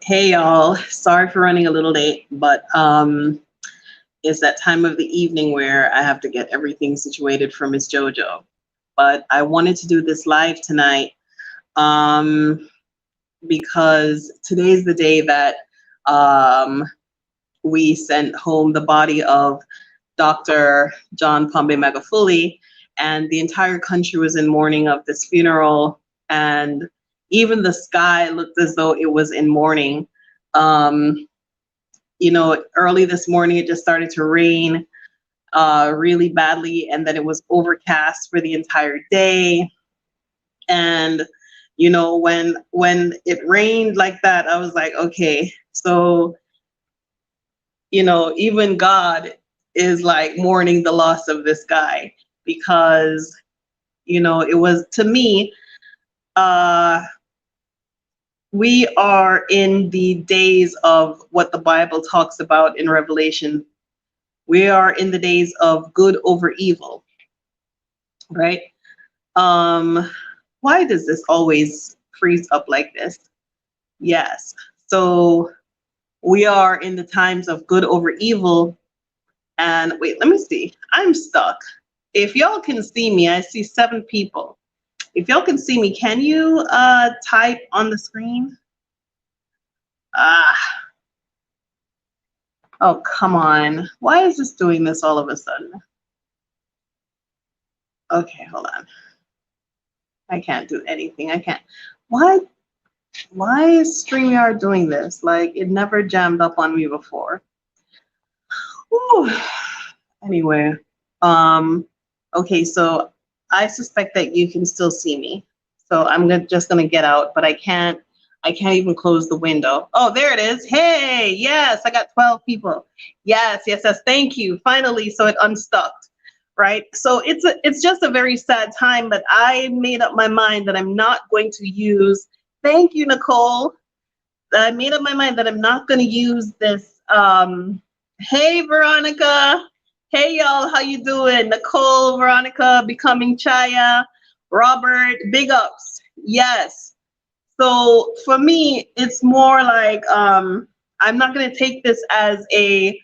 Hey y'all, sorry for running a little late, but it's that time of the evening where I have to get everything situated for Miss JoJo. But I wanted to do this live tonight um, because today's the day that um, we sent home the body of Dr. John Pombe Magufuli, and the entire country was in mourning of this funeral, and even the sky looked as though it was in mourning. Um, Early this morning, it just started to rain really badly, and then it was overcast for the entire day. And when it rained like that, I was like, okay, so even God is like mourning the loss of this guy because it was to me. Uh, we are in the days of what the Bible talks about in Revelation. We are in the days of good over evil, right? Um, why does this always freeze up like this? Yes. So we are in the times of good over evil. And wait, let me see. I'm stuck. If y'all can see me, I see 7 people. If y'all can see me, can you type on the screen? Ah, oh, come on. Why is this doing this all of a sudden? Okay, hold on. I can't do anything. I can't. Why is StreamYard doing this? Like, it never jammed up on me before. Whew. Anyway, okay, so I suspect that you can still see me. So I'm just gonna get out, but I can't even close the window. Oh, there it is. Hey, yes, I got 12 people. Yes, yes, yes, thank you. Finally, so it unstuck, right? So it's just a very sad time, but I made up my mind that I'm not going to use, thank you, Nicole. I made up my mind that I'm not gonna use this, hey, Veronica. Hey, y'all, how you doing? Nicole, Veronica, Becoming Chaya, Robert, big ups. Yes. So for me, it's more like I'm not going to take this as a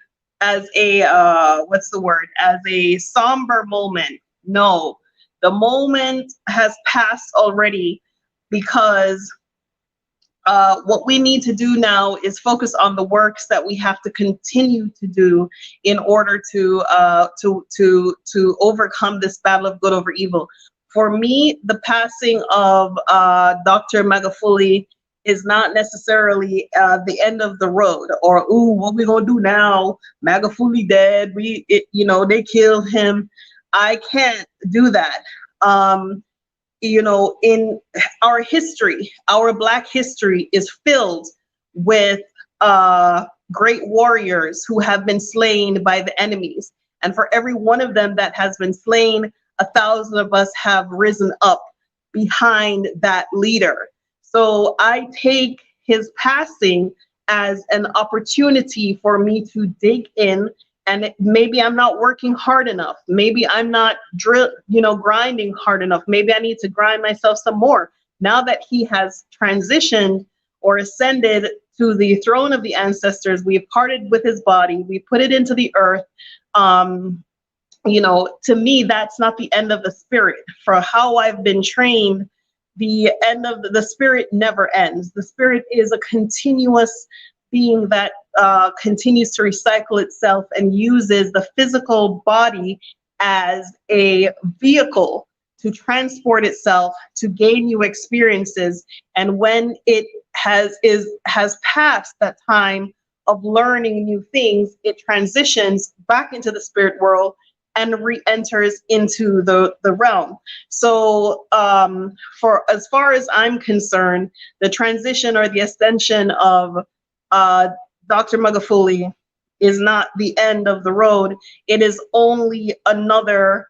what's the word? As a somber moment. No, the moment has passed already because what we need to do now is focus on the works that we have to continue to do in order to overcome this battle of good over evil. For me, the passing of Dr. Magufuli is not necessarily the end of the road, or ooh, what we gonna do now? Magufuli dead. They killed him. I can't do that. In our history, our Black history is filled with great warriors who have been slain by the enemies. And for every one of them that has been slain, 1,000 of us have risen up behind that leader. So I take his passing as an opportunity for me to dig in, and maybe I'm not working hard enough. Maybe I'm not grinding hard enough. Maybe I need to grind myself some more. Now that he has transitioned or ascended to the throne of the ancestors, we've parted with his body, we put it into the earth. To me, that's not the end of the spirit. For how I've been trained, the end of the spirit never ends. The spirit is a continuous being that continues to recycle itself and uses the physical body as a vehicle to transport itself, to gain new experiences. And when it has passed that time of learning new things, it transitions back into the spirit world and re-enters into the realm. So for as far as I'm concerned, the transition or the ascension of Dr. Magufuli is not the end of the road. It is only another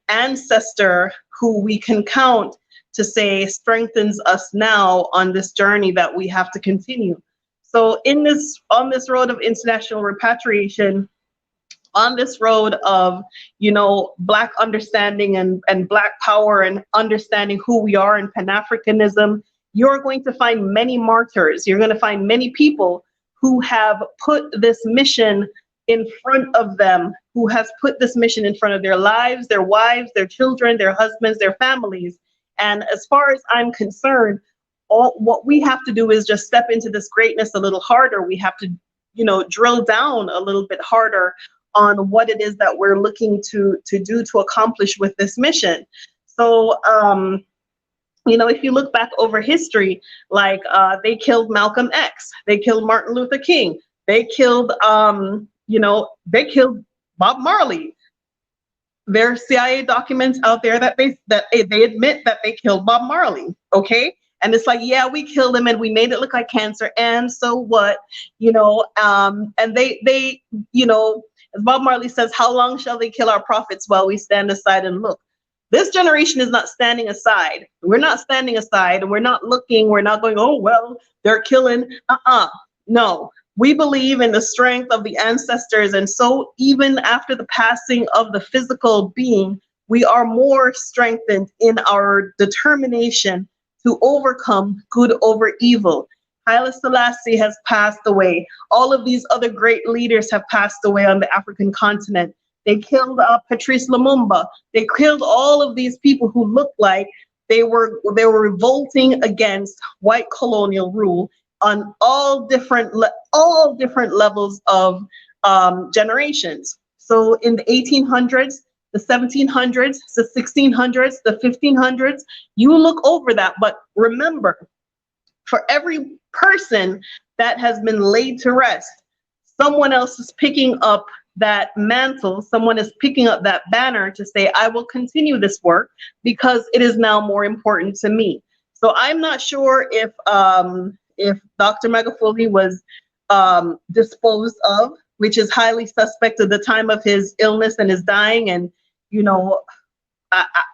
ancestor who we can count to say strengthens us now on this journey that we have to continue. So on this road of international repatriation, on this road of Black understanding and Black power and understanding who we are in Pan-Africanism, you're going to find many martyrs. You're going to find many people who have put this mission in front of them, who has put this mission in front of their lives, their wives, their children, their husbands, their families. And as far as I'm concerned, what we have to do is just step into this greatness a little harder. We have to, drill down a little bit harder on what it is that we're looking to do to accomplish with this mission. So, if you look back over history, like they killed Malcolm X, they killed Martin Luther King, they killed, they killed Bob Marley. There are CIA documents out there that they admit that they killed Bob Marley. Okay. And it's like, yeah, we killed him and we made it look like cancer. And so what, and they, as Bob Marley says, how long shall they kill our prophets while we stand aside and look? This generation is not standing aside. We're not standing aside, and we're not looking. We're not going, oh, well, they're killing. No, we believe in the strength of the ancestors. And so even after the passing of the physical being, we are more strengthened in our determination to overcome good over evil. Haile Selassie has passed away. All of these other great leaders have passed away on the African continent. They killed Patrice Lumumba. They killed all of these people who looked like they were revolting against white colonial rule on all different levels of generations. So in the 1800s, the 1700s, the 1600s, the 1500s, you look over that. But remember, for every person that has been laid to rest, someone else is picking up that mantle, someone is picking up that banner to say, I will continue this work because it is now more important to me. So I'm not sure if Dr. Magufuli was disposed of, which is highly suspect at the time of his illness and his dying. And,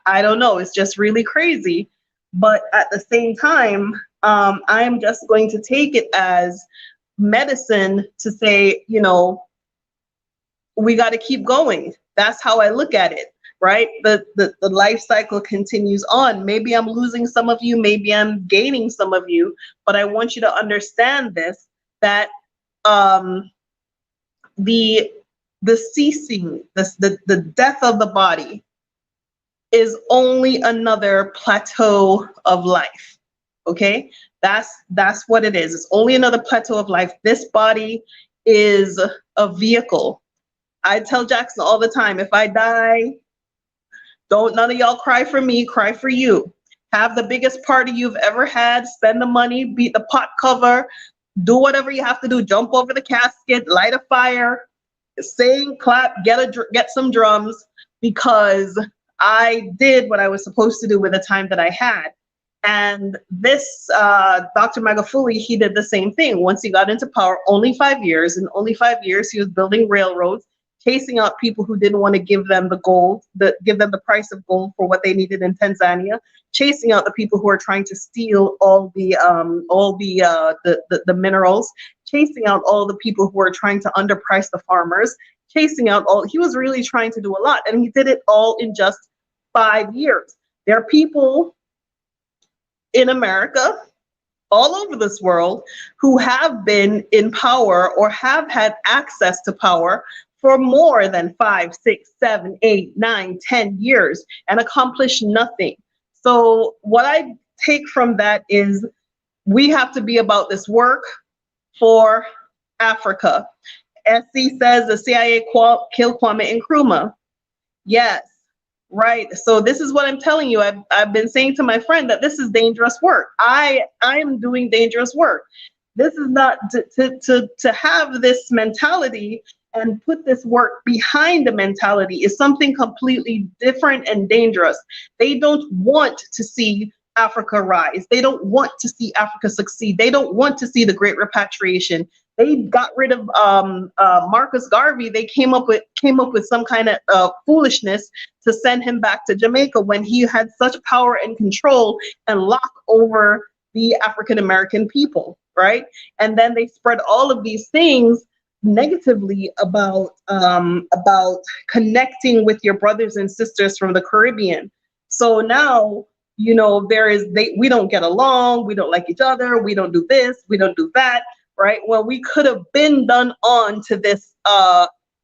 I don't know, it's just really crazy. But at the same time, I'm just going to take it as medicine to say, we got to keep going. That's how I look at it, right? The life cycle continues on. Maybe I'm losing some of you, maybe I'm gaining some of you, but I want you to understand this, that the ceasing, the death of the body is only another plateau of life. Okay, that's what it is. It's only another plateau of life. This body is a vehicle. I tell Jackson all the time, if I die, don't none of y'all cry for me, cry for you. Have the biggest party you've ever had, spend the money, beat the pot cover, do whatever you have to do, jump over the casket, light a fire, sing, clap, get some drums, because I did what I was supposed to do with the time that I had. And this Dr. Magufuli, he did the same thing. Once he got into power, only 5 years. In only 5 years, he was building railroads, chasing out people who didn't want to give them the gold, give them the price of gold for what they needed in Tanzania, chasing out the people who are trying to steal all the minerals, chasing out all the people who are trying to underprice the farmers, chasing out he was really trying to do a lot, and he did it all in just 5 years. There are people in America, all over this world, who have been in power or have had access to power for more than 5, 6, 7, 8, 9, 10 years and accomplished nothing. So what I take from that is we have to be about this work for Africa. SC says the CIA killed Kwame Nkrumah. Yes, right. So this is what I'm telling you. I've been saying to my friend that this is dangerous work. I am doing dangerous work. This is not to have this mentality and put this work behind the mentality is something completely different and dangerous. They don't want to see Africa rise. They don't want to see Africa succeed. They don't want to see the great repatriation. They got rid of Marcus Garvey. They came up with some kind of foolishness to send him back to Jamaica when he had such power and control and lock over the African American people, right? And then they spread all of these things negatively about connecting with your brothers and sisters from the Caribbean. So now, you know, we don't get along, we don't like each other, we don't do this, we don't do that, right? Well, we could have been done on to this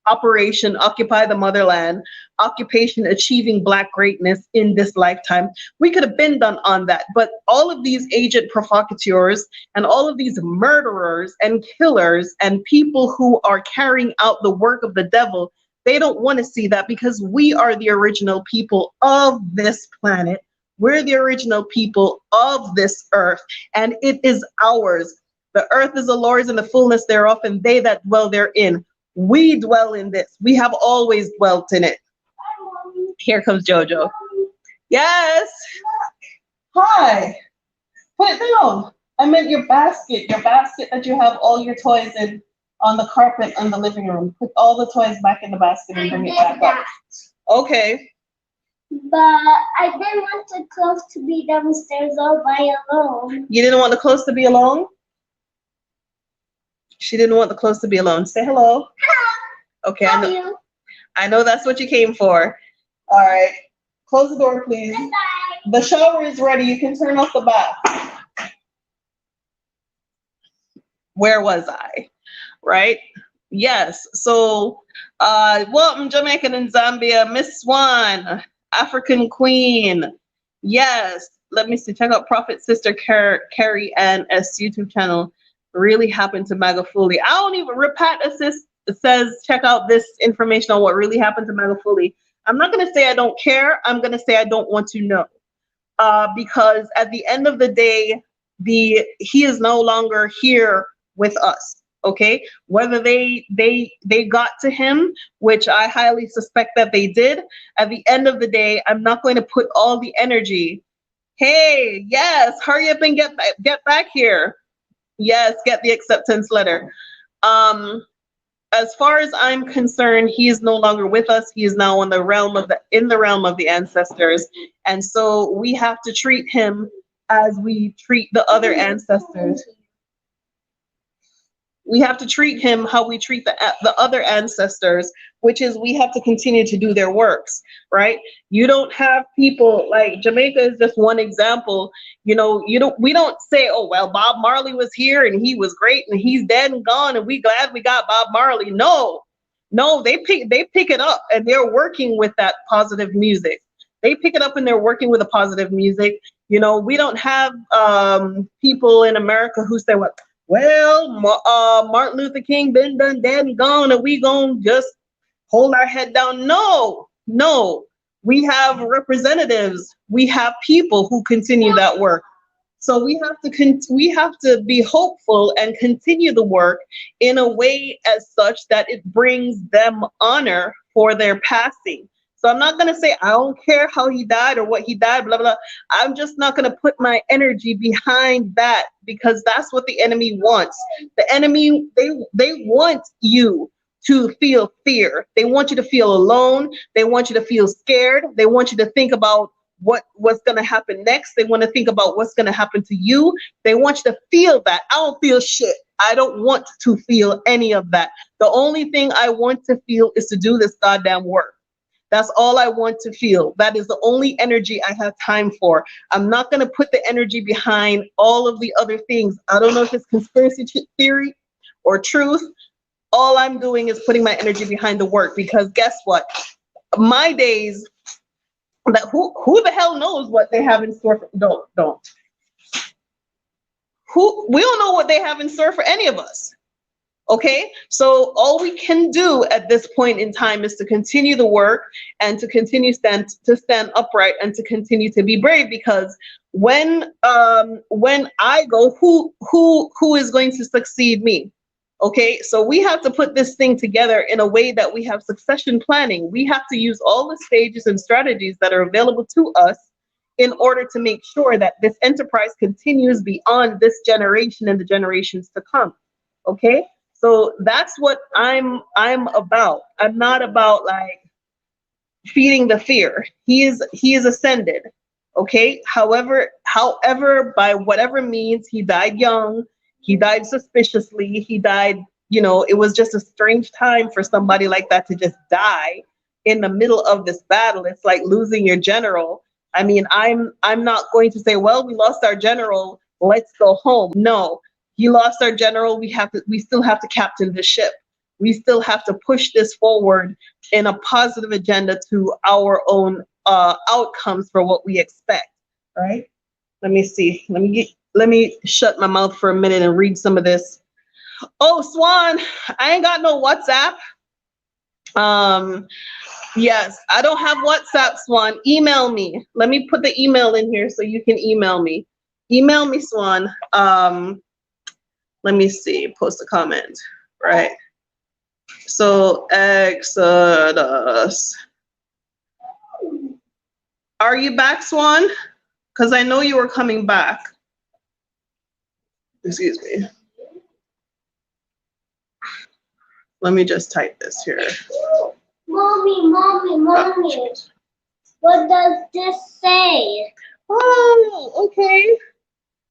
Operation Occupy the Motherland, Occupation Achieving Black Greatness in this lifetime. We could have been done on that. But all of these agent provocateurs and all of these murderers and killers and people who are carrying out the work of the devil, they don't want to see that, because we are the original people of this planet. We're the original people of this earth, and it is ours. The earth is the Lord's and the fullness thereof, and they that dwell therein. We dwell in this. We have always dwelt in it. Here comes Jojo. Yes. Hi. Put it down. I meant your basket that you have all your toys in on the carpet in the living room. Put all the toys back in the basket and bring it back up. Okay. But I didn't want the clothes to be downstairs all by alone. You didn't want the clothes to be alone? She didn't want the clothes to be alone. Say hello. Hello. Okay, I know that's what you came for. All right. Close the door, please. Goodbye. The shower is ready. You can turn off the bath. Where was I? Right? Yes. So, welcome Jamaican and Zambia. Miss Swan, African Queen. Yes. Let me see. Check out Prophet Sister Carrie Ann S YouTube channel. Really happened to Magufuli. I don't even, Repat Assist says check out this information on what really happened to Magufuli. I'm not going to say I don't care. I'm going to say I don't want to know, because at the end of the day, he is no longer here with us. Okay, whether they got to him, which I highly suspect that they did. At the end of the day, I'm not going to put all the energy. Hey, yes, hurry up and get back here. Yes, get the acceptance letter. As far as I'm concerned, he is no longer with us. He is now in the realm of the ancestors, and so we have to treat him as we treat the other ancestors. We have to treat him how we treat the other ancestors, which is we have to continue to do their works, right? You don't have people like Jamaica is just one example. You know, we don't say, oh, well, Bob Marley was here and he was great and he's dead and gone and we glad we got Bob Marley. No, they pick it up and they're working with that positive music. They pick it up and they're working with the positive music. You know, we don't have people in America who say, well, Martin Luther King been done, dead and gone, and we gonna just hold our head down. No. We have representatives. We have people who continue that work. So we have to be hopeful and continue the work in a way as such that it brings them honor for their passing. So I'm not going to say I don't care how he died or what he died, blah, blah. I'm just not going to put my energy behind that, because that's what the enemy wants. The enemy, they want you to feel fear. They want you to feel alone. They want you to feel scared. They want you to think about what's going to happen next. They want to think about what's going to happen to you. They want you to feel that. I don't feel shit. I don't want to feel any of that. The only thing I want to feel is to do this goddamn work. That's all I want to feel. That is the only energy I have time for. I'm not going to put the energy behind all of the other things. I don't know if it's conspiracy theory or truth. All I'm doing is putting my energy behind the work, because guess what? My days, that who the hell knows what they have in store for, don't. We don't know what they have in store for any of us. Okay, so all we can do at this point in time is to continue the work and to continue stand upright and to continue to be brave, because when I go, who is going to succeed me? Okay, so we have to put this thing together in a way that we have succession planning. We have to use all the stages and strategies that are available to us in order to make sure that this enterprise continues beyond this generation and the generations to come. Okay. So that's what I'm about. I'm not about like feeding the fear. He is ascended. Okay. However, by whatever means, he died young, he died suspiciously, he died, it was just a strange time for somebody like that to just die in the middle of this battle. It's like losing your general. I mean, I'm not going to say, well, we lost our general, let's go home. No, he lost our general. We still have to captain the ship. We still have to push this forward in a positive agenda to our own outcomes for what we expect, right? Let me see. Let me shut my mouth for a minute and read some of this. Oh, Swan, I ain't got no WhatsApp. Yes, I don't have WhatsApp, Swan. Email me. Let me put the email in here so you can email me. Email me, Swan. Let me see. Post a comment. Right. So Exodus. Are you back, Swan? Because I know you were coming back. Excuse me. Let me just type this here. Mommy. What does this say? Oh, okay.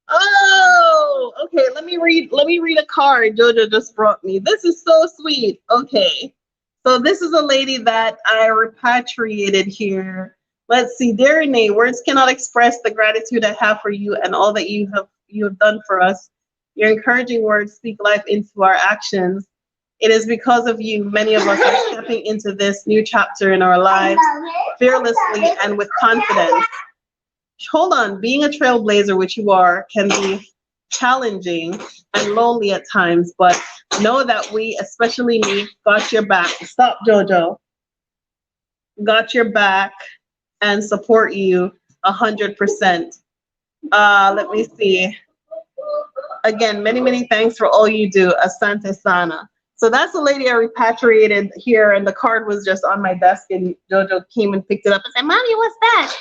Oh, okay. Let me read a card Jojo just brought me. This is so sweet. Okay. So this is a lady that I repatriated here. Let's see. Dear Renee, words cannot express the gratitude I have for you and all that you have done for us. Your encouraging words speak life into our actions. It is because of you many of us are stepping into this new chapter in our lives fearlessly and with confidence. Hold on, being a trailblazer, which you are, can be challenging and lonely at times, but know that we, especially me, got your back. Stop, Jojo. Got your back and support you 100%. Let me see. Again, many thanks for all you do. Asante Sana. So that's the lady I repatriated here, and the card was just on my desk, and Jojo came and picked it up and said, Mommy, what's that?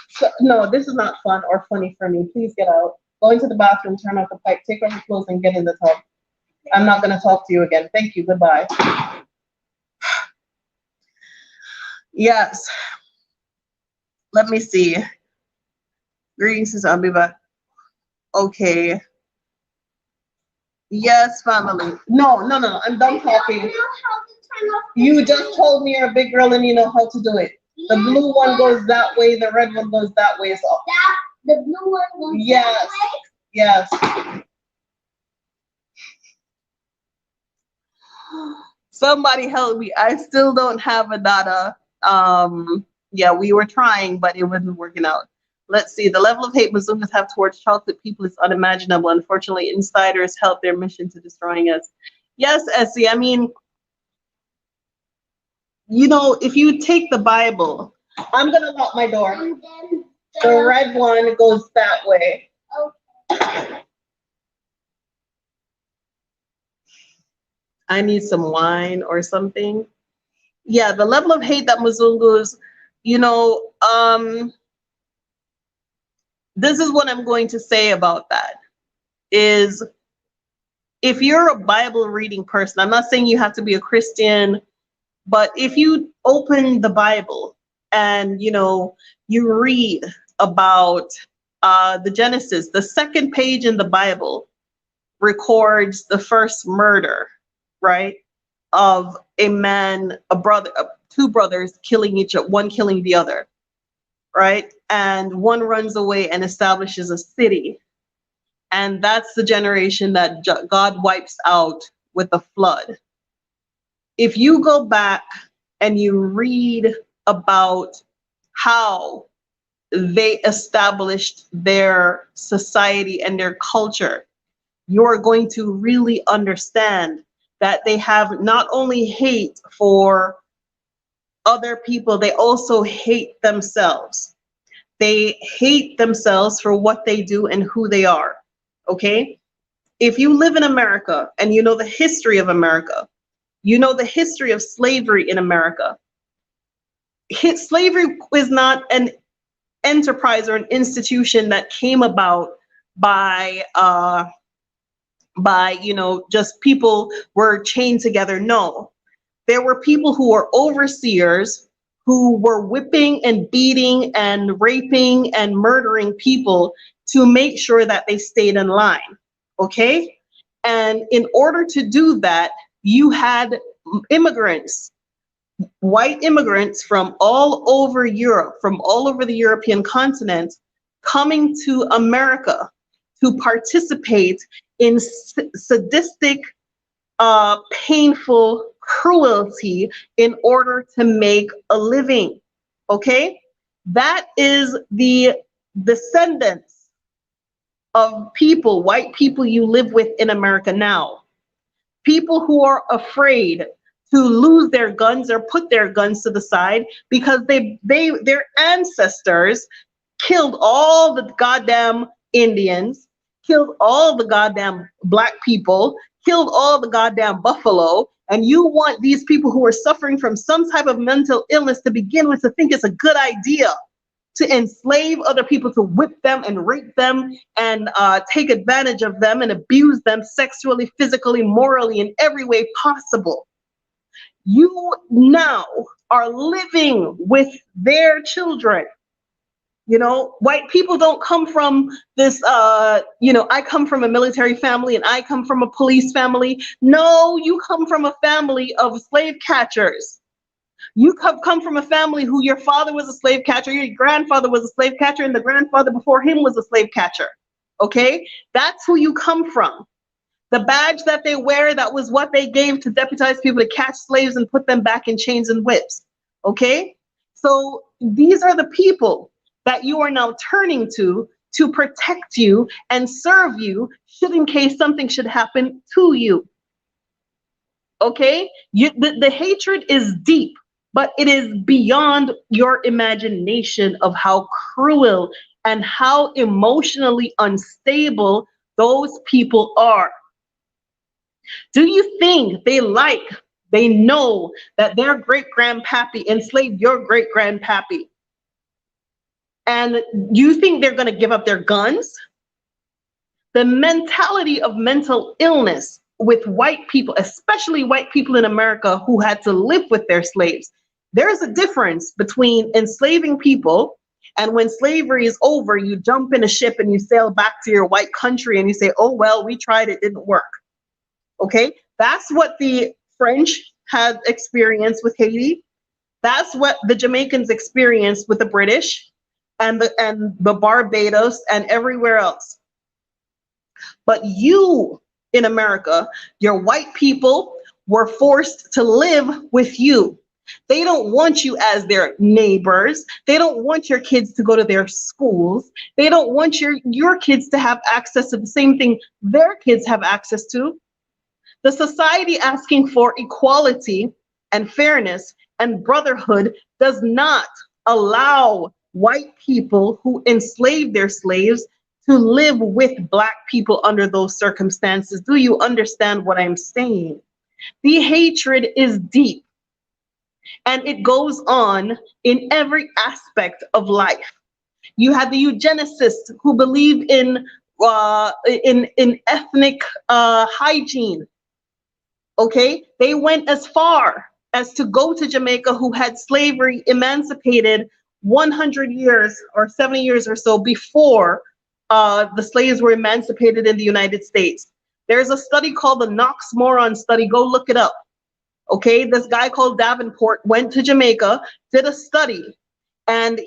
So, no, this is not fun or funny for me. Please get out. Go into the bathroom, turn off the pipe, take off your clothes, and get in the tub. I'm not going to talk to you again. Thank you. Goodbye. Yes. Let me see. Greetings, Sister Abiba. Okay. Yes, family. No. I'm done talking. You just told me you're a big girl and you know how to do it. The blue one goes that way, the red one goes that way. So The blue one goes that way? Yes. Somebody help me. I still don't have a data. Yeah, we were trying, but it wasn't working out. Let's see. The level of hate Muslims have towards chocolate people is unimaginable. Unfortunately, insiders help their mission to destroying us. Yes, Essie. I mean, you know, if you take the Bible, I'm going to lock my door. The red one goes that way. Okay. I need some wine or something. Yeah, the level of hate that Mzungus, you know, this is what I'm going to say about that is if you're a Bible reading person, I'm not saying you have to be a Christian, but if you open the Bible and, you know, you read about the Genesis, the second page in the Bible records the first murder, right? Of a man, a brother, two brothers killing each other, one killing the other, right? And one runs away and establishes a city. And that's the generation that God wipes out with the flood. If you go back and you read about how they established their society and their culture, you're going to really understand that they have not only hate for other people, they also hate themselves. They hate themselves for what they do and who they are, okay? If you live in America and you know the history of America, you know the history of slavery in America. Slavery is not an enterprise or an institution that came about by you know, just people were chained together. No, there were people who were overseers who were whipping and beating and raping and murdering people to make sure that they stayed in line, okay? And in order to do that, you had immigrants white immigrants from all over Europe, from all over the European continent, coming to America to participate in sadistic, painful cruelty in order to make a living. Okay? That is the descendants of people, white people you live with in America now. People who are afraid to lose their guns or put their guns to the side because their ancestors killed all the goddamn Indians, killed all the goddamn black people, killed all the goddamn buffalo, and you want these people who are suffering from some type of mental illness to begin with to think it's a good idea to enslave other people, to whip them and rape them and take advantage of them and abuse them sexually, physically, morally, in every way possible. You now are living with their children. You know, white people don't come from this, I come from a military family and I come from a police family. No, you come from a family of slave catchers. You come from a family who your father was a slave catcher, your grandfather was a slave catcher, and the grandfather before him was a slave catcher. Okay? That's who you come from. The badge that they wear, that was what they gave to deputize people to catch slaves and put them back in chains and whips. Okay? So these are the people that you are now turning to protect you and serve you should in case something should happen to you. Okay? The hatred is deep, but it is beyond your imagination of how cruel and how emotionally unstable those people are. Do you think they know that their great-grandpappy enslaved your great-grandpappy? And you think they're going to give up their guns? The mentality of mental illness with white people, especially white people in America who had to live with their slaves. There's a difference between enslaving people and when slavery is over, you jump in a ship and you sail back to your white country and you say, oh, well, we tried, it didn't work. Okay, that's what the French had experienced with Haiti. That's what the Jamaicans experienced with the British and the Barbados and everywhere else. But you in America, your white people were forced to live with you. They don't want you as their neighbors. They don't want your kids to go to their schools. They don't want your kids to have access to the same thing their kids have access to. The society asking for equality and fairness and brotherhood does not allow white people who enslaved their slaves to live with black people under those circumstances. Do you understand what I'm saying? The hatred is deep and it goes on in every aspect of life. You had the eugenicists who believe in ethnic hygiene. Okay, they went as far as to go to Jamaica, who had slavery emancipated 100 years or 70 years or so before the slaves were emancipated in the United States. There's a study called the Knox Moron study. Go look it up. Okay, this guy called Davenport went to Jamaica, did a study, and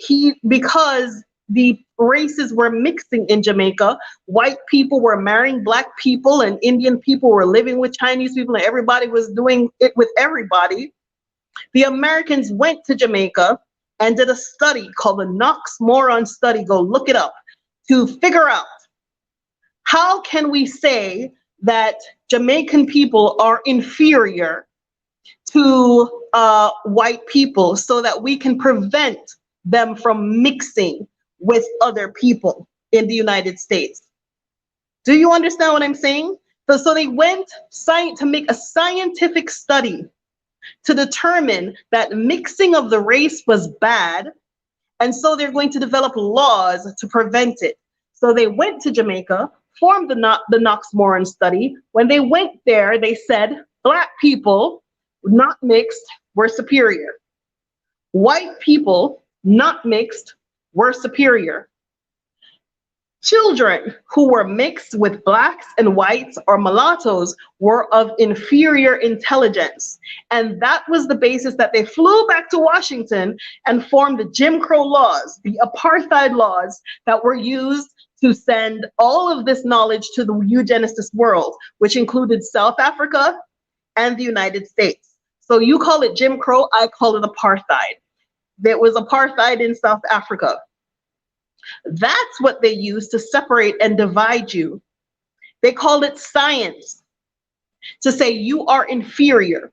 because the races were mixing in Jamaica, white people were marrying black people and Indian people were living with Chinese people and everybody was doing it with everybody. The Americans went to Jamaica and did a study called the Knox Moron study. Go look it up to figure out how can we say that Jamaican people are inferior to white people so that we can prevent them from mixing with other people in the United States. Do you understand what I'm saying? So they went to make a scientific study to determine that mixing of the race was bad, and so they're going to develop laws to prevent it. So they went to Jamaica, formed the Knox Moron study. When they went there, they said black people, not mixed, were superior. White people, not mixed, were superior. Children who were mixed with blacks and whites or mulattoes were of inferior intelligence. And that was the basis that they flew back to Washington and formed the Jim Crow laws, the apartheid laws that were used to send all of this knowledge to the eugenicist world, which included South Africa and the United States. So you call it Jim Crow, I call it apartheid. There was apartheid in South Africa. That's what they use to separate and divide you. They called it science, to say you are inferior.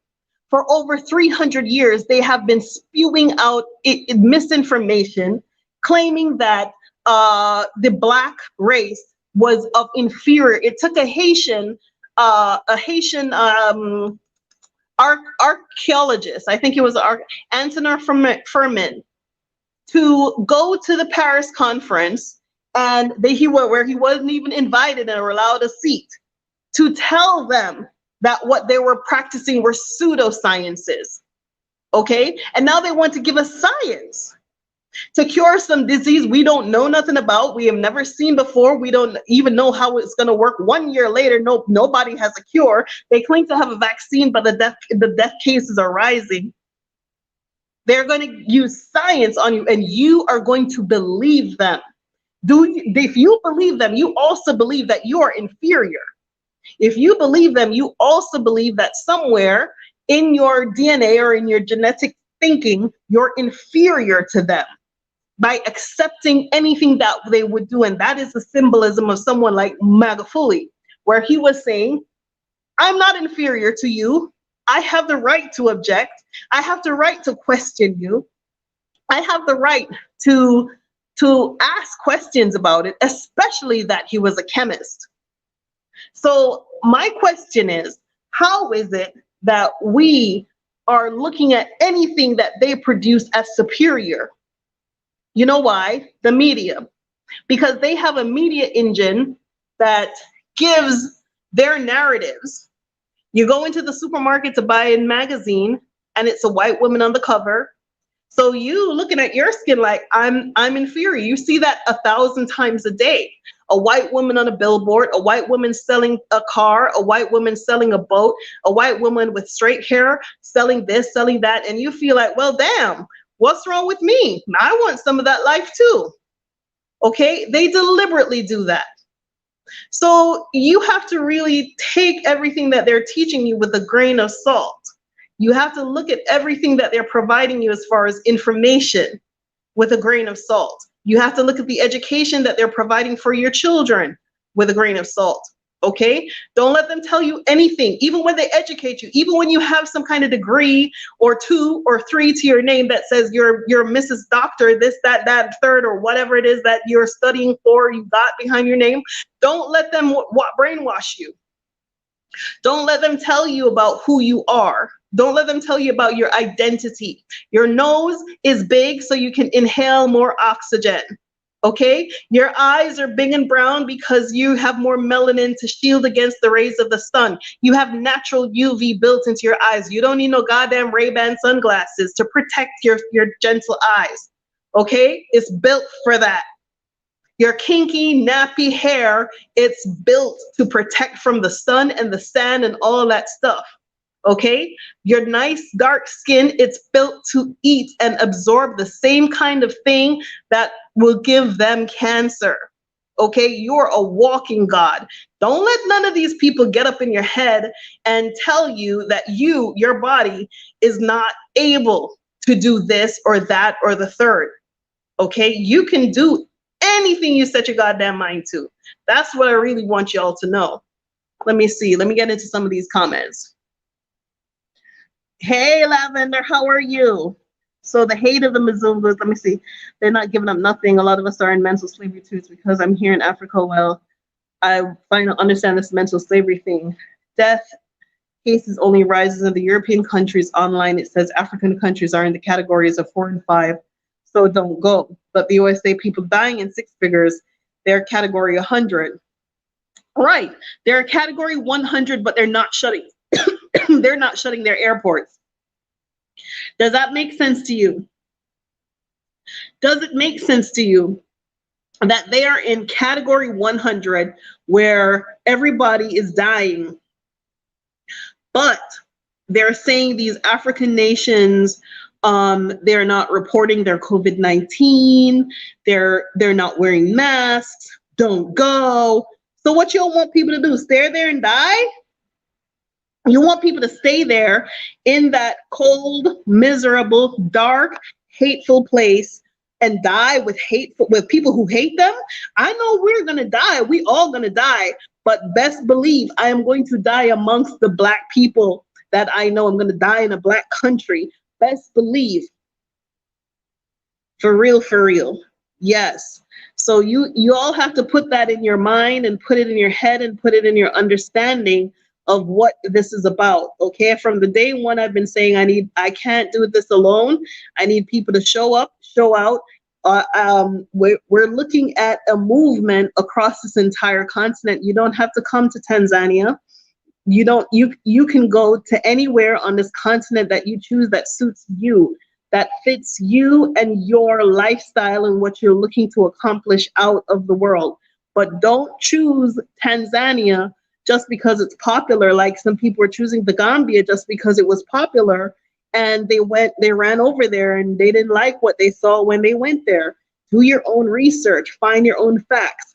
For over 300 years, they have been spewing out misinformation, claiming that the black race was of inferior. It took a Haitian archaeologist, I think it was Antonin Furman, to go to the Paris conference, and where he wasn't even invited or allowed a seat, to tell them that what they were practicing were pseudosciences, okay? And now they want to give us science to cure some disease we don't know nothing about, we have never seen before, we don't even know how it's gonna work. 1 year later, nobody has a cure. They claim to have a vaccine, but the death cases are rising. They're going to use science on you, and you are going to believe them. If you believe them, you also believe that you are inferior. If you believe them, you also believe that somewhere in your DNA or in your genetic thinking, you're inferior to them by accepting anything that they would do. And that is the symbolism of someone like Magufuli, where he was saying, I'm not inferior to you. I have the right to object. I have the right to question you. I have the right to ask questions about it, especially that he was a chemist. So my question is, how is it that we are looking at anything that they produce as superior? You know why? The media. Because they have a media engine that gives their narratives. You go into the supermarket to buy a magazine, and it's a white woman on the cover. So you looking at your skin like, I'm inferior. You see that 1,000 times a day. A white woman on a billboard, a white woman selling a car, a white woman selling a boat, a white woman with straight hair selling this, selling that, and you feel like, well, damn, what's wrong with me? I want some of that life too. Okay, they deliberately do that. So you have to really take everything that they're teaching you with a grain of salt. You have to look at everything that they're providing you as far as information with a grain of salt. You have to look at the education that they're providing for your children with a grain of salt. Okay? Don't let them tell you anything, even when they educate you, even when you have some kind of degree or 2 or 3 to your name that says you're Mrs. Doctor, this, that, third, or whatever it is that you're studying for, you got behind your name. Don't let them brainwash you. Don't let them tell you about who you are. Don't let them tell you about your identity. Your nose is big so you can inhale more oxygen. Okay? Your eyes are big and brown because you have more melanin to shield against the rays of the sun. You have natural UV built into your eyes. You don't need no goddamn Ray-Ban sunglasses to protect your gentle eyes. Okay? It's built for that. Your kinky, nappy hair, it's built to protect from the sun and the sand and all that stuff. Okay? Your nice dark skin, it's built to eat and absorb the same kind of thing that will give them cancer. Okay? You're a walking God. Don't let none of these people get up in your head and tell you that your body is not able to do this or that or the third. Okay? You can do anything you set your goddamn mind to. That's what I really want y'all to know. Let me see. Let me get into some of these comments. Hey, Lavender, how are you? So the hate of the Mazungas, let me see. They're not giving up nothing. A lot of us are in mental slavery too. It's because I'm here in Africa. Well, I finally understand this mental slavery thing. Death cases only rises in the European countries. Online, it says African countries are in the categories of 4 and 5. So don't go. But the USA people dying in 6 figures, they're category 100. Right, they're category 100, but they're not shutting. They're not shutting their airports. Does that make sense to you? Does it make sense to you that they are in category 100 where everybody is dying. But they're saying these African nations, they're not reporting their COVID-19, they're not wearing masks, don't go. So what you want people to do? Stay there and die? You want people to stay there in that cold, miserable, dark, hateful place and die with people who hate them? I know we're gonna die. We all gonna die. But best believe I am going to die amongst the Black people that I know. I'm gonna die in a Black country. Best believe. For real, for real. Yes. So you all have to put that in your mind and put it in your head and put it in your understanding of what this is about. Okay, from the day one I've been saying I can't do this alone. I need people to show up, show out. We're looking at a movement across this entire continent. You don't have to come to Tanzania. You can go to anywhere on this continent that you choose, that suits you, that fits you and your lifestyle and what you're looking to accomplish out of the world. But don't choose Tanzania just because it's popular, like some people were choosing the Gambia just because it was popular, and they ran over there and they didn't like what they saw when they went there. Do your own research, find your own facts.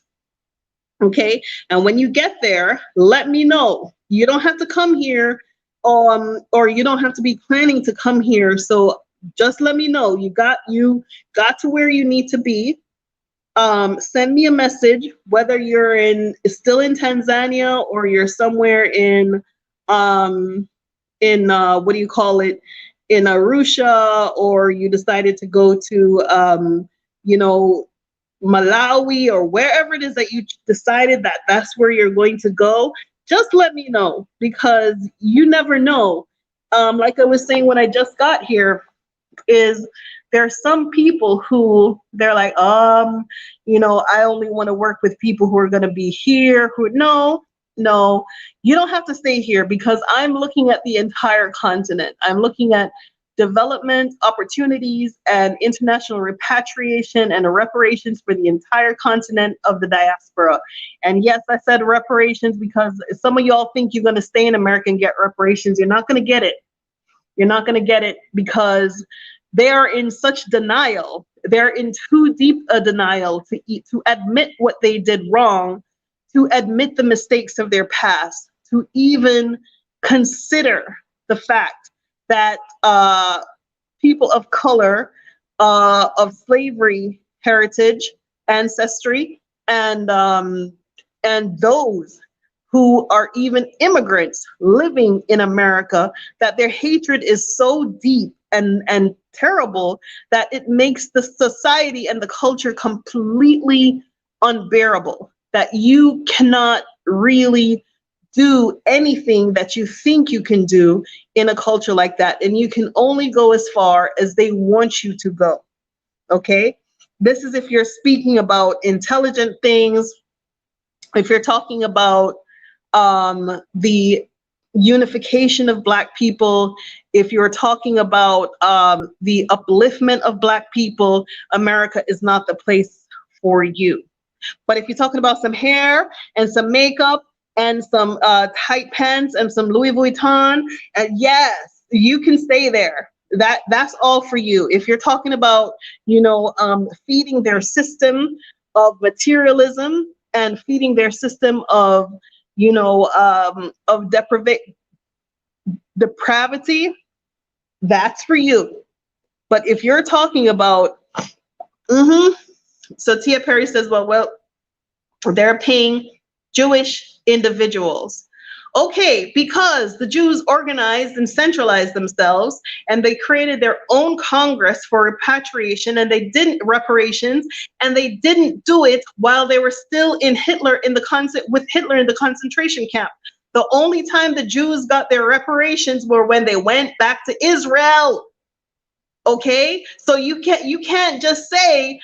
Okay, and when you get there, let me know. You don't have to come here, or you don't have to be planning to come here. So just let me know you got to where you need to be. Send me a message, whether you're still in Tanzania or you're somewhere in what do you call it, in Arusha, or you decided to go to Malawi, or wherever it is that you decided that that's where you're going to go. Just let me know, because you never know. Like I was saying when I just got here, is there are some people who they're like, I only want to work with people who are going to be here. No, you don't have to stay here, because I'm looking at the entire continent. I'm looking at development opportunities and international repatriation and reparations for the entire continent of the diaspora. And yes, I said reparations because some of y'all think you're going to stay in America and get reparations. You're not going to get it. You're not going to get it, because they're in such denial. They're in too deep a denial to admit what they did wrong, to admit the mistakes of their past, to even consider the fact that people of color, of slavery heritage, ancestry, and those who are even immigrants living in America, that their hatred is so deep and terrible that it makes the society and the culture completely unbearable, that you cannot really do anything that you think you can do in a culture like that, and you can only go as far as they want you to go. Okay, this is if you're speaking about intelligent things, if you're talking about the unification of Black people, if you're talking about the upliftment of Black people, America is not the place for you. But if you're talking about some hair and some makeup and some tight pants and some Louis Vuitton, yes, you can stay there. That's all for you. If you're talking about, feeding their system of materialism and feeding their system of, depravity, that's for you. But if you're talking about, so Tia Perry says, well, they're paying Jewish individuals. Okay, because the Jews organized and centralized themselves, and they created their own Congress for repatriation, and they didn't reparations, and they didn't do it while they were still with Hitler in the concentration camp. The only time the Jews got their reparations were when they went back to Israel. Okay, so you can't just say,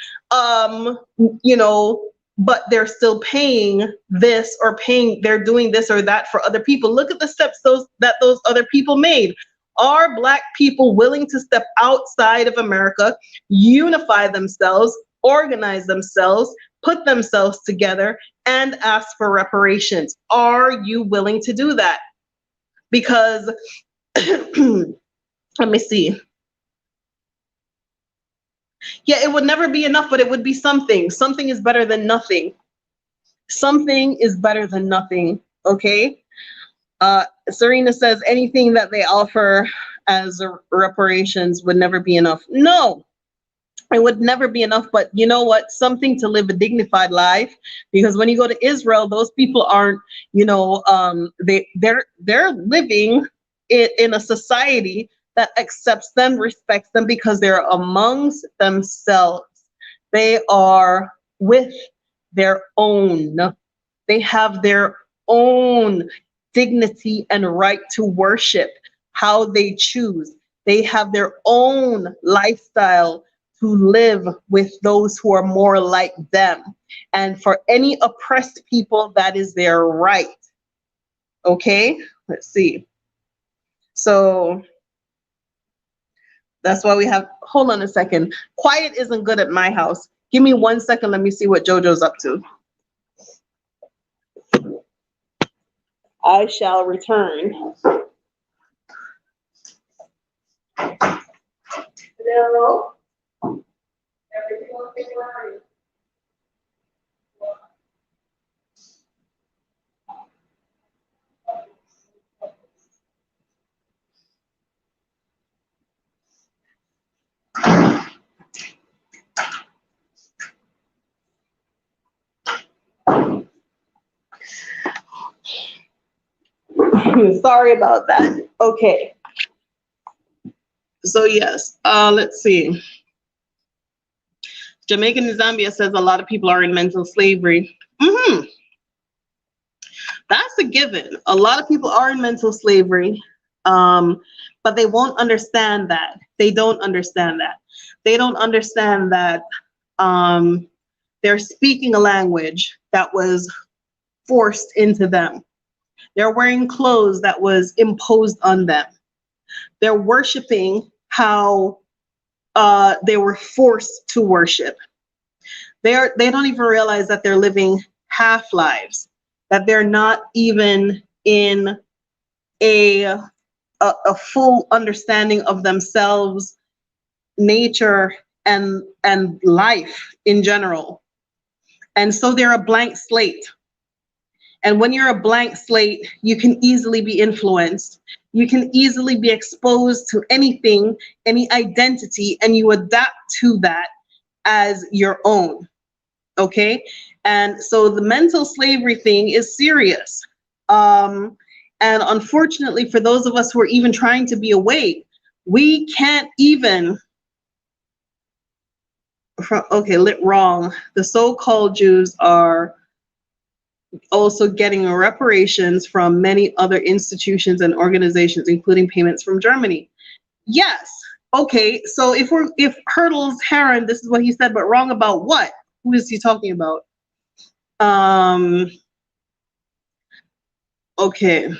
but they're still paying this, or they're doing this or that for other people. Look at the steps that those other people made. Are Black people willing to step outside of America, unify themselves, organize themselves, put themselves together and ask for reparations. Are you willing to do that? Because let me see. Yeah, it would never be enough, but it would be something. Something is better than nothing. Something is better than nothing. Okay. Serena says anything that they offer as reparations would never be enough. No, it would never be enough. But you know what? Something to live a dignified life. Because when you go to Israel, those people aren't, they're living in a society that accepts them, respects them, because they're amongst themselves. They are with their own. They have their own dignity and right to worship how they choose. They have their own lifestyle to live with those who are more like them. And for any oppressed people, that is their right. Okay, let's see. So that's why we have, hold on a second. Quiet isn't good at my house. Give me 1 second. Let me see what JoJo's up to. I shall return. Hello? Everything okay? Where are you? Sorry about that. Okay. So yes, let's see. Jamaican in Zambia says a lot of people are in mental slavery. That's a given. A lot of people are in mental slavery, but they won't understand that. They don't understand that. They don't understand that they're speaking a language that was forced into them. They're wearing clothes that was imposed on them. They're worshiping how they were forced to worship. They don't even realize that they're living half lives, that they're not even in a full understanding of themselves, nature, and life in general. And so they're a blank slate. And when you're a blank slate, you can easily be influenced. You can easily be exposed to anything, any identity, and you adapt to that as your own. Okay? And so the mental slavery thing is serious. And unfortunately, for those of us who are even trying to be awake, we can't even, wrong. The so-called Jews are also getting reparations from many other institutions and organizations, including payments from Germany. Yes. Okay. So if Hurdle's Heron, this is what he said, but wrong about what? Who is he talking about? Okay.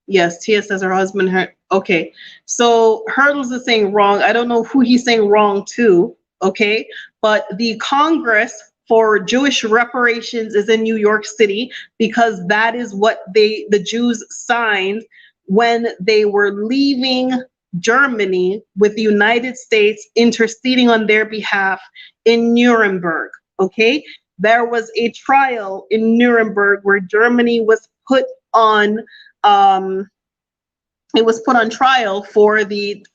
Yes, Tia says her husband. Okay. So Hurdles is saying wrong. I don't know who he's saying wrong to. Okay. But the Congress for Jewish reparations is in New York City, because that is what the Jews signed when they were leaving Germany, with the United States interceding on their behalf in Nuremberg. Okay. There was a trial in Nuremberg where Germany was put on trial for the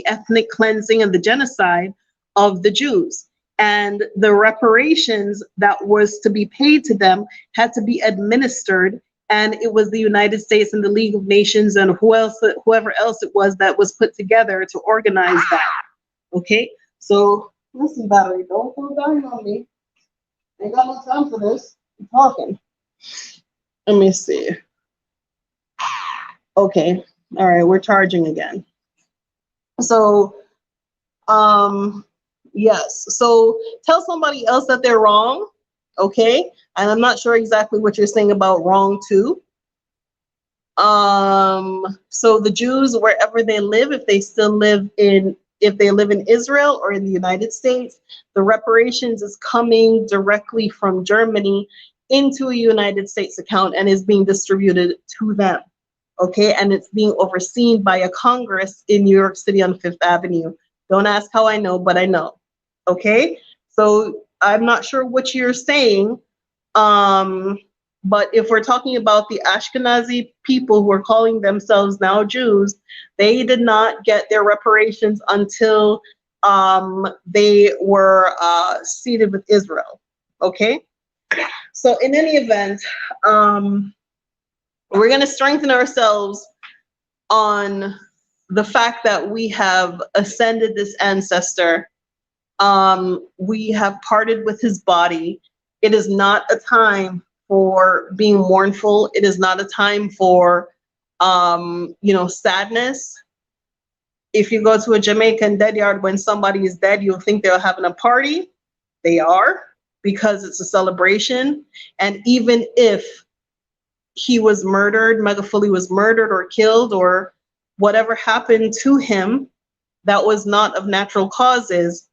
ethnic cleansing and the genocide of the Jews. And the reparations that was to be paid to them had to be administered, and it was the United States and the League of Nations and whoever else it was that was put together to organize that. Okay, so listen, Battery, don't go down on me. Ain't got no time for this. I'm talking. Let me see. Okay, all right, we're charging again. So, yes, so tell somebody else that they're wrong, okay? And I'm not sure exactly what you're saying about wrong too. So the Jews, wherever they live, if they still live in if they live in Israel or in the United States, the reparations is coming directly from Germany into a United States account and is being distributed to them. Okay, and it's being overseen by a Congress in New York City on Fifth Avenue. Don't ask how I know, but I know. Okay, so I'm not sure what you're saying, but if we're talking about the Ashkenazi people who are calling themselves now Jews, they did not get their reparations until they were seated with Israel. Okay, so in any event, we're going to strengthen ourselves on the fact that we have ascended this ancestor. We have parted with his body. It is not a time for being mournful. It is not a time for, sadness. If you go to a Jamaican dead yard when somebody is dead, you'll think they're having a party. They are, because it's a celebration. And even if he was murdered, Magufuli was murdered or killed or whatever happened to him that was not of natural causes,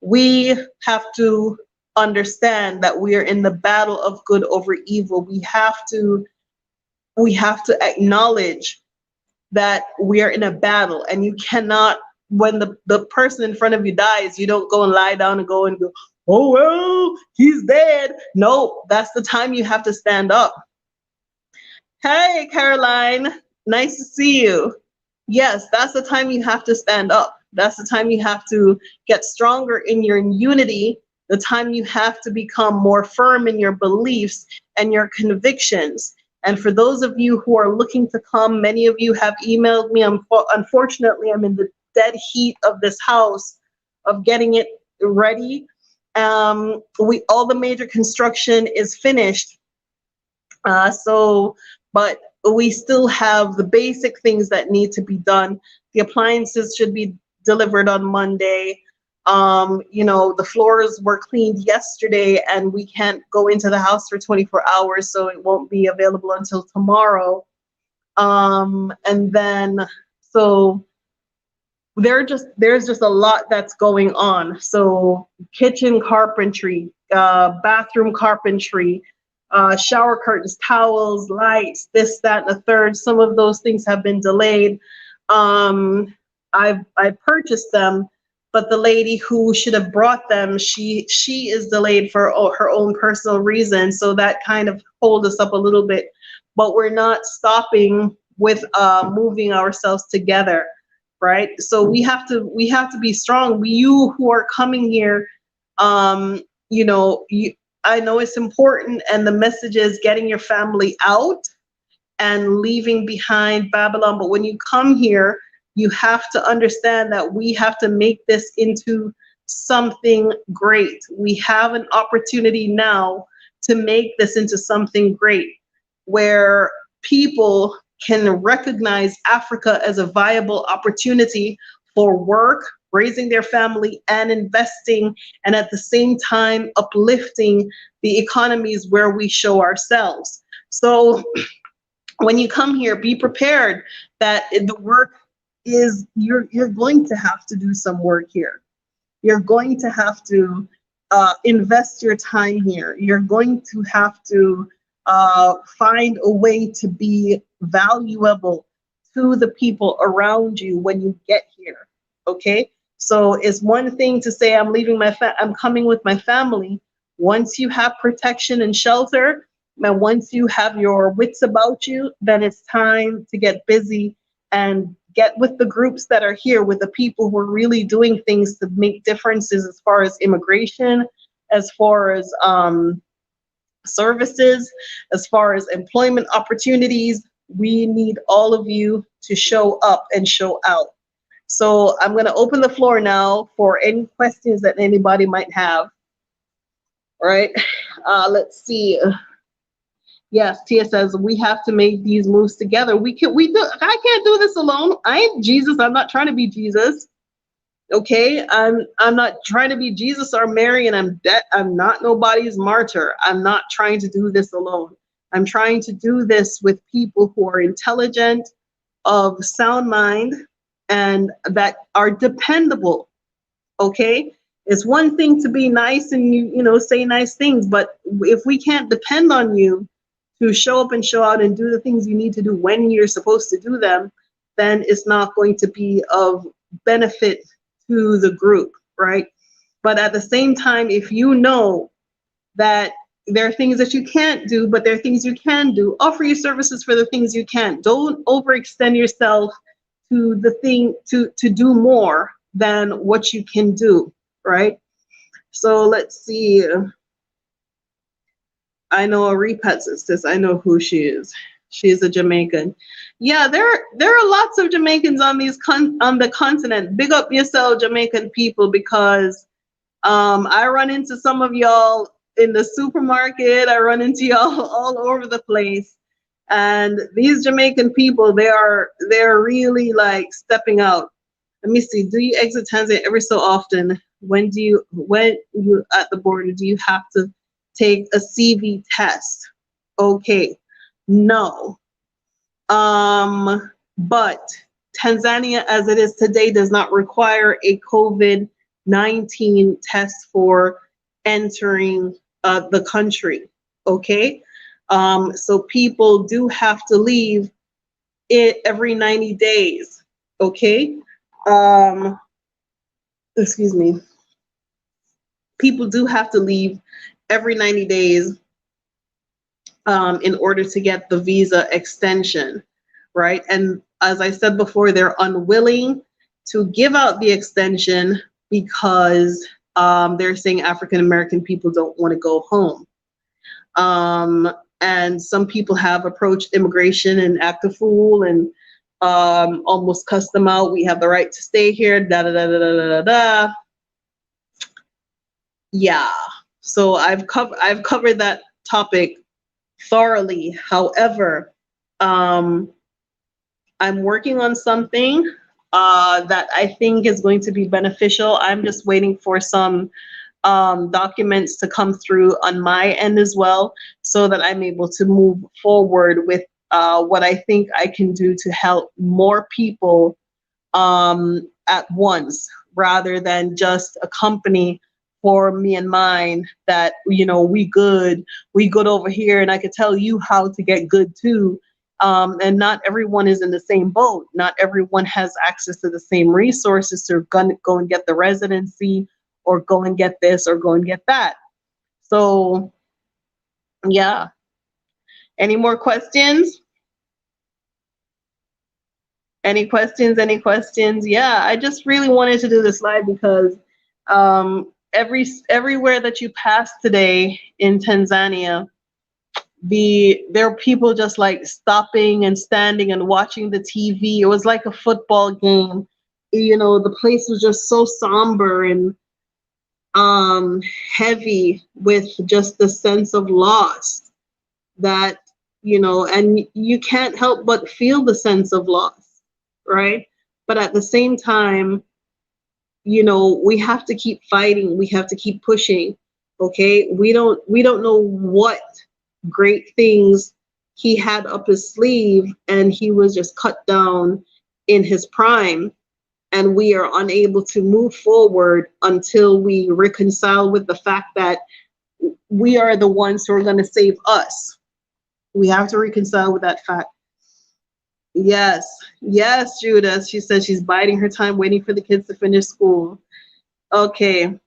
we have to understand that we are in the battle of good over evil. We have to acknowledge that we are in a battle, and you cannot, when the person in front of you dies, you don't go and lie down and go, oh, well, he's dead. No, that's the time you have to stand up. Hey, Caroline, nice to see you. Yes, that's the time you have to stand up. That's the time you have to get stronger in your unity, the time you have to become more firm in your beliefs and your convictions. And for those of you who are looking to come, many of you have emailed me. Unfortunately, I'm in the dead heat of this house, of getting it ready. All the major construction is finished. But we still have the basic things that need to be done. The appliances should be delivered on Monday. The floors were cleaned yesterday and we can't go into the house for 24 hours, so it won't be available until tomorrow. And then, so there's just a lot that's going on. So kitchen carpentry, bathroom carpentry, shower curtains, towels, lights, this, that, and the third. Some of those things have been delayed. I purchased them, but the lady who should have brought them, she is delayed for her own personal reasons. So that kind of hold us up a little bit, but we're not stopping with moving ourselves together, right? So we have to be strong. You who are coming here, I know it's important, and the message is getting your family out and leaving behind Babylon. But when you come here, you have to understand that we have to make this into something great. We have an opportunity now to make this into something great, where people can recognize Africa as a viable opportunity for work, raising their family, and investing, and at the same time uplifting the economies where we show ourselves. So when you come here, be prepared that the work is, you're going to have to do some work here. You're going to have to invest your time here. You're going to have to find a way to be valuable to the people around you when you get here. Okay, so it's one thing to say I'm leaving I'm coming with my family. Once you have protection and shelter, and once you have your wits about you, then it's time to get busy and get with the groups that are here, with the people who are really doing things to make differences as far as immigration, as far as services, as far as employment opportunities. We need all of you to show up and show out. So I'm going to open the floor now for any questions that anybody might have. All right, let's see. Yes, Tia says we have to make these moves together. I can't do this alone. I ain't Jesus. I'm not trying to be Jesus. Okay, I'm not trying to be Jesus or Mary, and I'm not nobody's martyr. I'm not trying to do this alone. I'm trying to do this with people who are intelligent, of sound mind, and that are dependable. Okay, it's one thing to be nice and you know say nice things, but if we can't depend on you to show up and show out and do the things you need to do when you're supposed to do them, then it's not going to be of benefit to the group, right? But at the same time, if you know that there are things that you can't do, but there are things you can do, offer your services for the things you can. Don't overextend yourself to the thing to do more than what you can do, right? So let's see. I know a repetsis. I know who she is. She is a Jamaican. Yeah, there are lots of Jamaicans on on the continent. Big up yourself, Jamaican people, because I run into some of y'all in the supermarket. I run into y'all all over the place. And these Jamaican people, they're really like stepping out. Let me see. Do you exit Tanzania every so often? When you at the border, do you have to take a CV test? Okay. No. But Tanzania, as it is today, does not require a COVID-19 test for entering the country. Okay. So people do have to leave it every 90 days. Okay. Excuse me. People do have to leave every 90 days in order to get the visa extension, right? And as I said before, they're unwilling to give out the extension because they're saying African American people don't want to go home. And some people have approached immigration and act a fool and almost cuss them out. We have the right to stay here, da da da da da da da. Yeah, so I've covered that topic thoroughly. However, I'm working on something that I think is going to be beneficial. I'm just waiting for some documents to come through on my end as well, so that I'm able to move forward with what I think I can do to help more people at once, rather than just a company for me and mine that, you know, we good over here, and I could tell you how to get good too. And not everyone is in the same boat. Not everyone has access to the same resources to go and get the residency, or go and get this, or go and get that. So, yeah. Any more questions? Any questions? Any questions? Yeah, I just really wanted to do this live because everywhere that you pass today in Tanzania, there are people just like stopping and standing and watching the TV. It was like a football game. You know, the place was just so somber and heavy with just the sense of loss that, you know, and you can't help but feel the sense of loss, right? But at the same time, you know, we have to keep fighting. We have to keep pushing. Okay, we don't know what great things he had up his sleeve, and he was just cut down in his prime, and we are unable to move forward until we reconcile with the fact that we are the ones who are going to save us. We have to reconcile with that fact. Yes, yes, Judith. She said she's biding her time, waiting for the kids to finish school. Okay.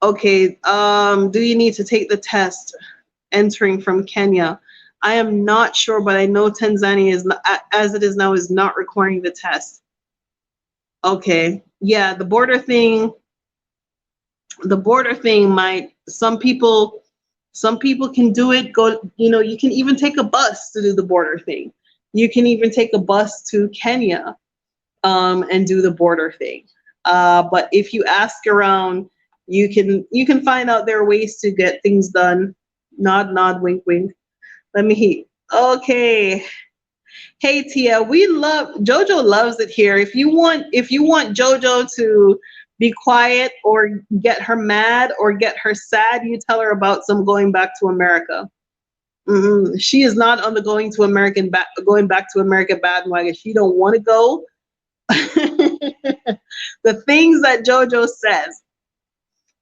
Okay. Do you need to take the test entering from Kenya? I am not sure, but I know Tanzania is not, as it is now, is not requiring the test. Okay. Yeah, the border thing might, some people can do it. Go, you know, you can even take a bus to do the border thing. You can even take a bus to Kenya and do the border thing. But if you ask around, you can find out there are ways to get things done. Nod, nod, wink, wink. Let me hear. Okay. Hey Tia, Jojo loves it here. If you want Jojo to be quiet or get her mad or get her sad, you tell her about some going back to America. She is not on the going back to America bandwagon. She don't want to go. The things that JoJo says,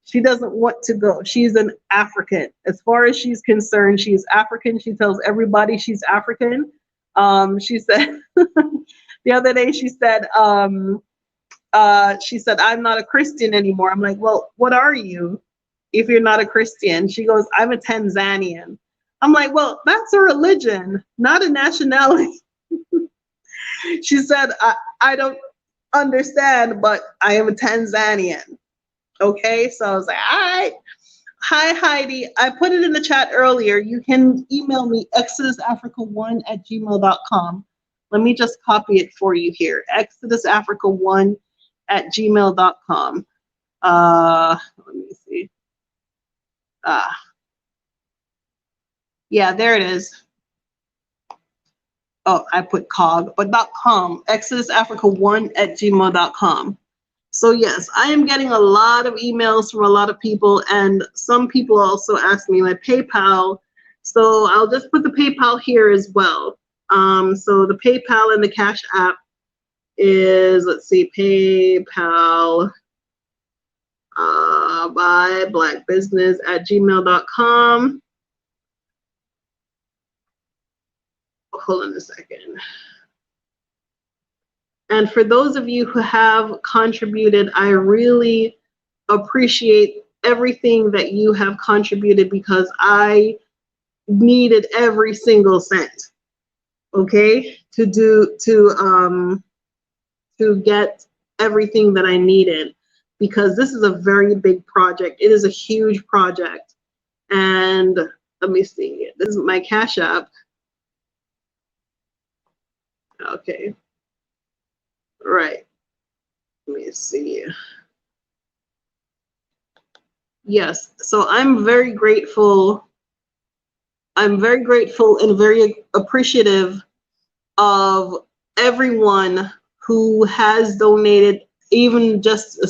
she doesn't want to go. She's an African. As far as she's concerned, she's African. She tells everybody she's African. She said the other day, she said, I'm not a Christian anymore. I'm like, well, what are you if you're not a Christian? She goes, I'm a Tanzanian. I'm like, well, that's a religion, not a nationality. She said, I don't understand, but I am a Tanzanian. Okay, so I was like, all right. Hi, Heidi. I put it in the chat earlier. You can email me exodusafrica1@gmail.com. Let me just copy it for you here. exodusafrica1@gmail.com. Let me see. Yeah, there it is. Oh, I put cog, but .com. exodusafrica1@gmail.com. So yes, I am getting a lot of emails from a lot of people, and some people also ask me my PayPal. So I'll just put the PayPal here as well. So the PayPal and the Cash App is, let's see, PayPal by blackbusiness@gmail.com. Hold on a second. And for those of you who have contributed, I really appreciate everything that you have contributed, because I needed every single cent, okay, to get everything that I needed, because this is a very big project. It is a huge project. And let me see, this is my Cash App. Okay. Right. Let me see. Yes. So I'm very grateful. I'm very grateful and very appreciative of everyone who has donated, even just a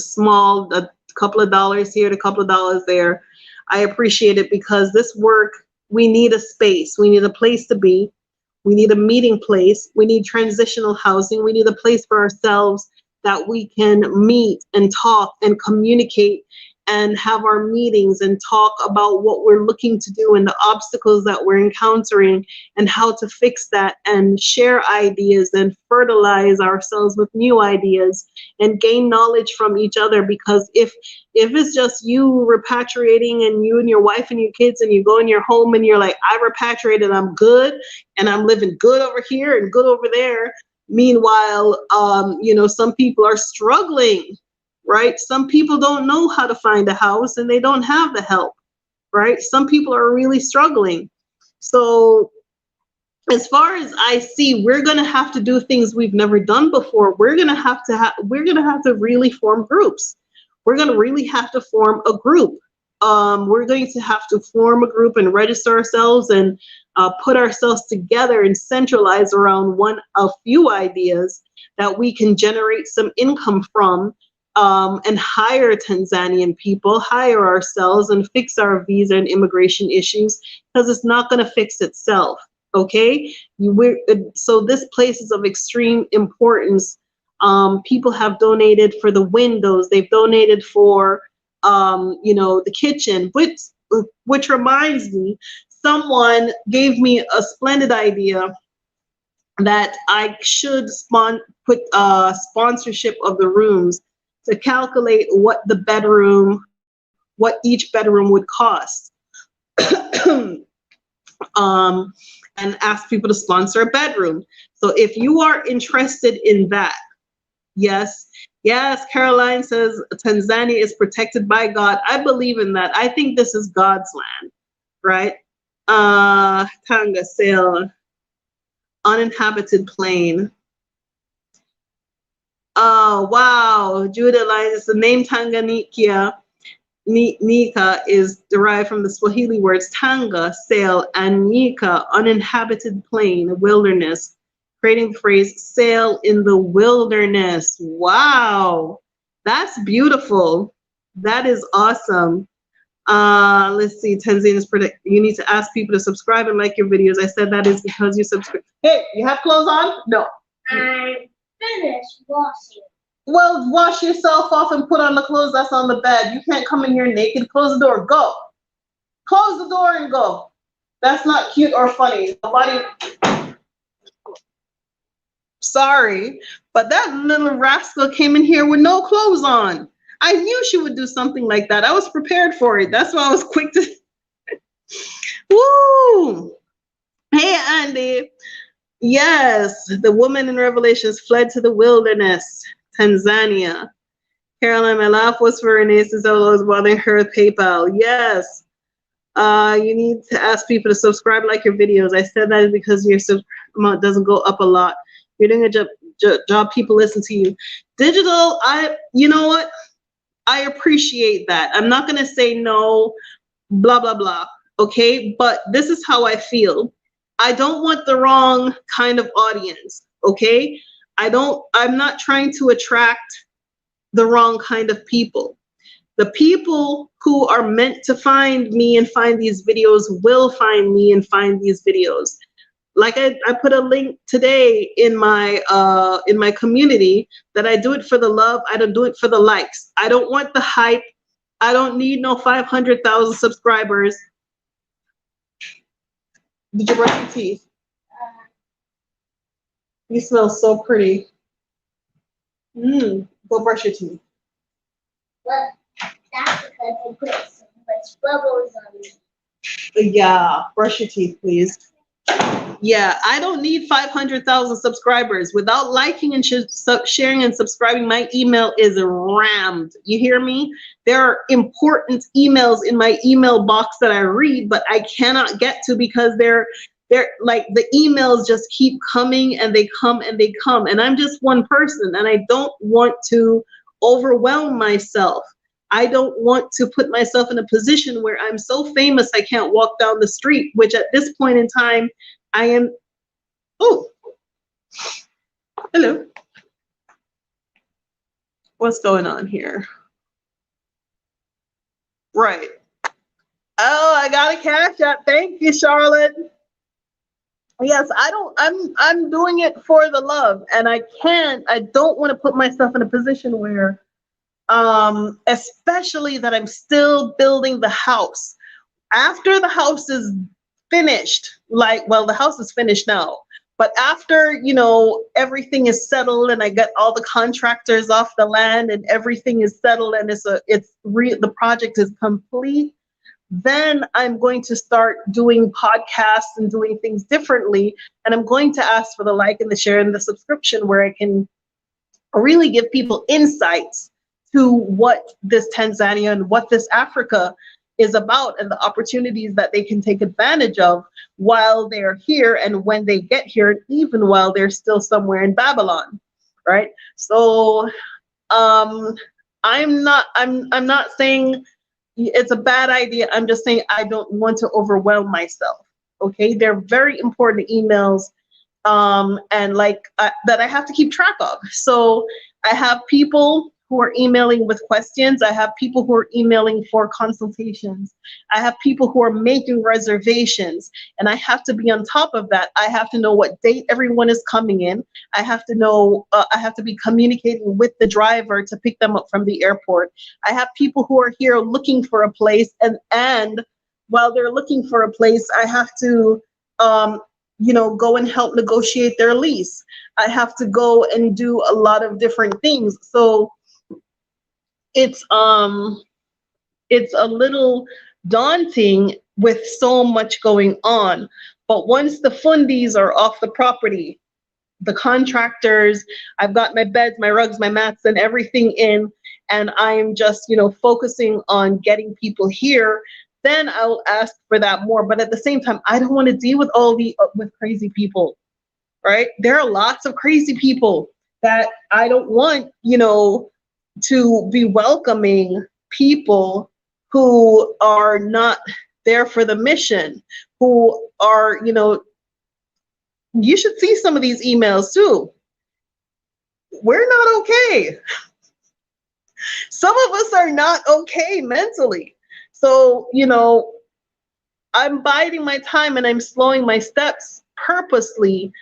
couple of dollars here, a couple of dollars there. I appreciate it, because this work, we need a space. We need a place to be. We need a meeting place. We need transitional housing. We need a place for ourselves that we can meet and talk and communicate and have our meetings and talk about what we're looking to do and the obstacles that we're encountering and how to fix that, and share ideas and fertilize ourselves with new ideas and gain knowledge from each other. Because if it's just you repatriating, and you and your wife and your kids, and you go in your home and you're like, I repatriated, I'm good, and I'm living good over here and good over there. Meanwhile, some people are struggling, right? Some people don't know how to find a house, and they don't have the help, right? Some people are really struggling. So as far as I see, we're going to have to do things we've never done before. We're going to have to really form groups. We're going to really have to form a group. We're going to have to form a group and register ourselves and put ourselves together and centralize around a few ideas that we can generate some income from, and hire Tanzanian people, hire ourselves, and fix our visa and immigration issues, because it's not going to fix itself. Okay, so this place is of extreme importance. People have donated for the windows. They've donated for, the kitchen, which reminds me, someone gave me a splendid idea that I should put sponsorship of the rooms, to calculate what each bedroom would cost. And ask people to sponsor a bedroom. So if you are interested in that, yes, Caroline says Tanzania is protected by God. I believe in that. I think this is God's land, right? Tanga Sail, uninhabited plain. Oh, wow. Judah Lyons, the name Tanganyika Nika is derived from the Swahili words Tanga, sail, and Nika, uninhabited plain, wilderness, creating the phrase sail in the wilderness. Wow, that's beautiful. That is awesome. Let's see. Tanzania's predict. You need to ask people to subscribe and like your videos. I said that is because you subscribe. Hey, you have clothes on? No. I'm finished washing. Well, wash yourself off and put on the clothes that's on the bed. You can't come in here naked. Close the door. Go. Close the door and go. That's not cute or funny. Nobody. Sorry, but that little rascal came in here with no clothes on. I knew she would do something like that. I was prepared for it. That's why I was quick to. Woo! Hey, Andy. Yes, the woman in Revelations fled to the wilderness, Tanzania. Caroline, my laugh was for Renee since I was bothering her with PayPal. Yes. You need to ask people to subscribe, like your videos. I said that because your amount doesn't go up a lot. You're doing a job, people listen to you. Digital, you know what? I appreciate that. I'm not going to say no, blah, blah, blah. Okay. But this is how I feel. I don't want the wrong kind of audience. Okay. I'm not trying to attract the wrong kind of people. The people who are meant to find me and find these videos will find me and find these videos. Like I put a link today in my community that I do it for the love. I don't do it for the likes. I don't want the hype. I don't need no 500,000 subscribers. Did you brush your teeth? You smell so pretty. Go brush your teeth. Well, that's because I put so much bubbles on me. Yeah, brush your teeth, please. Yeah, I don't need 500,000 subscribers. Without liking and sharing and subscribing, my email is rammed. You hear me? There are important emails in my email box that I read, but I cannot get to because they're like the emails just keep coming and they come and they come. And I'm just one person and I don't want to overwhelm myself. I don't want to put myself in a position where I'm so famous I can't walk down the street, which at this point in time, I am. Oh, hello. What's going on here? Right. Oh, I got a cash app. Thank you, Charlotte. Yes, I'm doing it for the love, and I don't want to put myself in a position where especially that I'm still building the house. After the house is finished, the house is finished now, but after, everything is settled and I get all the contractors off the land and everything is settled and the project is complete, then I'm going to start doing podcasts and doing things differently. And I'm going to ask for the like and the share and the subscription where I can really give people insights to what this Tanzania and what this Africa is about and the opportunities that they can take advantage of while they're here and when they get here, and even while they're still somewhere in Babylon, right? So I'm not saying it's a bad idea. I'm just saying I don't want to overwhelm myself. Okay, they're very important emails and that I have to keep track of. So I have people who are emailing with questions. I have people who are emailing for consultations. I have people who are making reservations, and I have to be on top of that. I have to know what date everyone is coming in. I have to know, I have to be communicating with the driver to pick them up from the airport. I have people who are here looking for a place, and while they're looking for a place, I have to go and help negotiate their lease. I have to go and do a lot of different things. So it's a little daunting with so much going on. But once the fundies are off the property, the contractors, I've got my beds, my rugs, my mats, and everything in, and I'm just, focusing on getting people here, then I'll ask for that more. But at the same time, I don't want to deal with with crazy people, right? There are lots of crazy people that I don't want, to be welcoming people who are not there for the mission, who are, you should see some of these emails too. We're not okay. Some of us are not okay mentally. So, I'm biding my time and I'm slowing my steps purposely,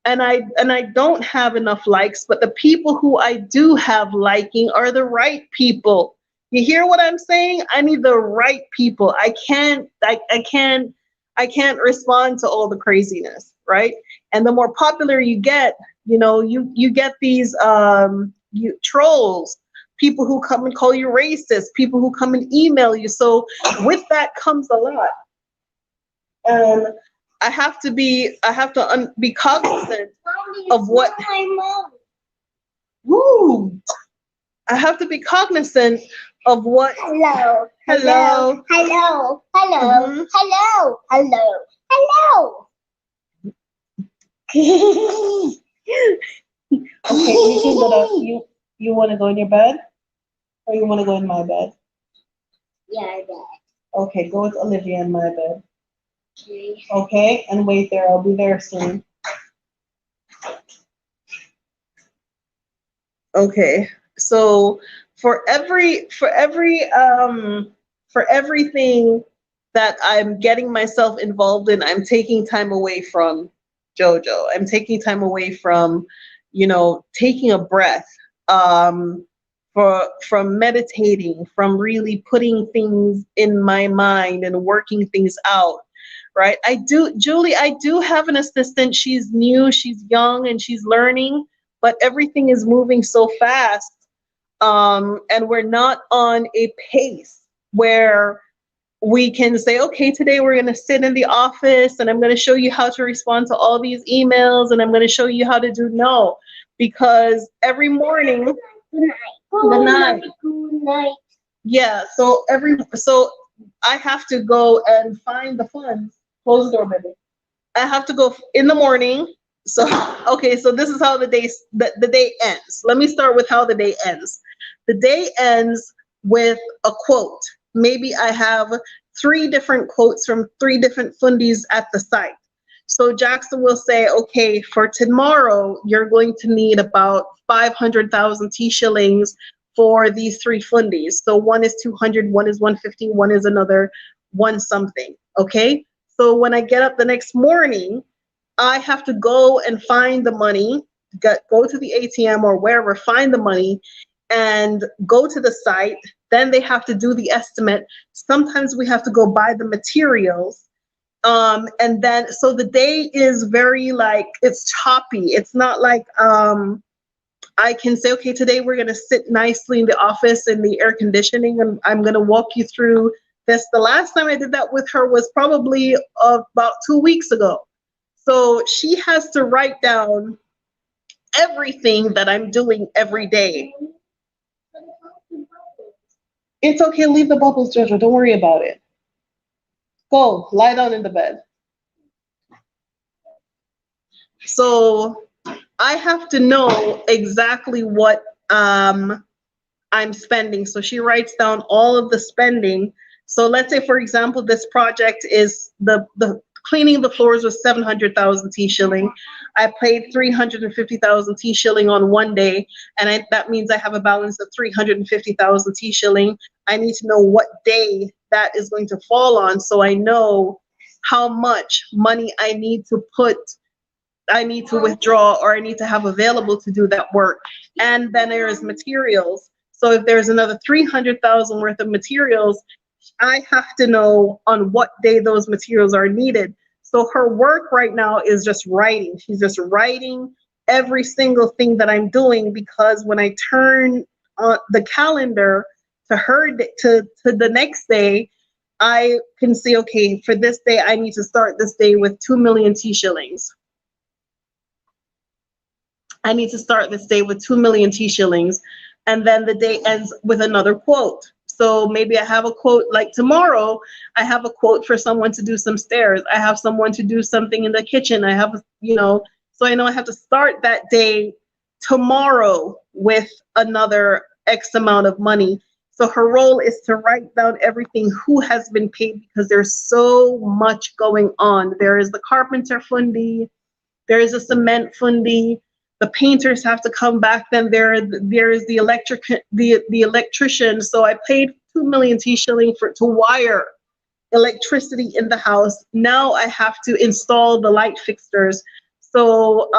and I don't have enough likes, but the people who I do have liking are the right people. You hear what I'm saying? I need the right people. I can't respond to all the craziness, right? And the more popular you get, you get these trolls, people who come and call you racist, people who come and email you. So with that comes a lot. And I have to be cognizant of what. Woo! I have to be cognizant of what. Hello. Hello. Hello. Hello. Mhm. Hello. Hello. Hello. Okay, you can go to you want to go in your bed, or you want to go in my bed? Yeah, Dad. Okay, go with Olivia in my bed. Okay. Okay, and wait there. I'll be there soon. Okay, so for everything that I'm getting myself involved in, I'm taking time away from JoJo. I'm taking time away from, taking a breath, from meditating, from really putting things in my mind and working things out. Right? Julie, I do have an assistant. She's new, she's young, and she's learning, but everything is moving so fast. And we're not on a pace where we can say, okay, today we're going to sit in the office and I'm going to show you how to respond to all these emails and I'm going to show you how to do. No, because every morning. Good night. Good night. Good night. Yeah, so I have to go and find the funds. Close the door, baby. I have to go in the morning. So okay, so this is how the day ends. Let me start with how the day ends. The day ends with a quote. Maybe I have 3 different quotes from 3 different fundis at the site. So Jackson will say, okay, for tomorrow, you're going to need about 500,000 T shillings for these 3 fundis. So one is 200, one is 150, one is another one something. Okay. So when I get up the next morning, I have to go and find the money, go to the ATM or wherever, find the money and go to the site. Then they have to do the estimate. Sometimes we have to go buy the materials. And then, so the day is very it's choppy. It's not like, I can say, okay, today we're going to sit nicely in the office in the air conditioning and I'm going to walk you through this. The last time I did that with her was probably about 2 weeks ago. So she has to write down everything that I'm doing every day. It's okay, leave the bubbles, Jojo. Don't worry about it. Go, lie down in the bed. So I have to know exactly what I'm spending. So she writes down all of the spending. So let's say, for example, this project is the cleaning the floors was 700,000 T shilling. I paid 350,000 T shilling on one day, and that means I have a balance of 350,000 T shilling. I need to know what day that is going to fall on, so I know how much money I need to withdraw or I need to have available to do that work. And then there's materials. So if there's another 300,000 worth of materials, I have to know on what day those materials are needed. So her work right now is just writing. She's just writing every single thing that I'm doing, because when I turn the calendar to her to the next day, I can see, okay, for this day, I need to start this day with 2 million T shillings. I need to start this day with 2 million T shillings. And then the day ends with another quote. So maybe I have a quote like tomorrow, I have a quote for someone to do some stairs. I have someone to do something in the kitchen. I have, so I know I have to start that day tomorrow with another X amount of money. So her role is to write down everything who has been paid, because there's so much going on. There is the carpenter fundi, there is a cement fundi, the painters have to come back, then there's the electrician. So I paid 2 million T shilling to wire electricity in the house. Now I have to install the light fixtures. So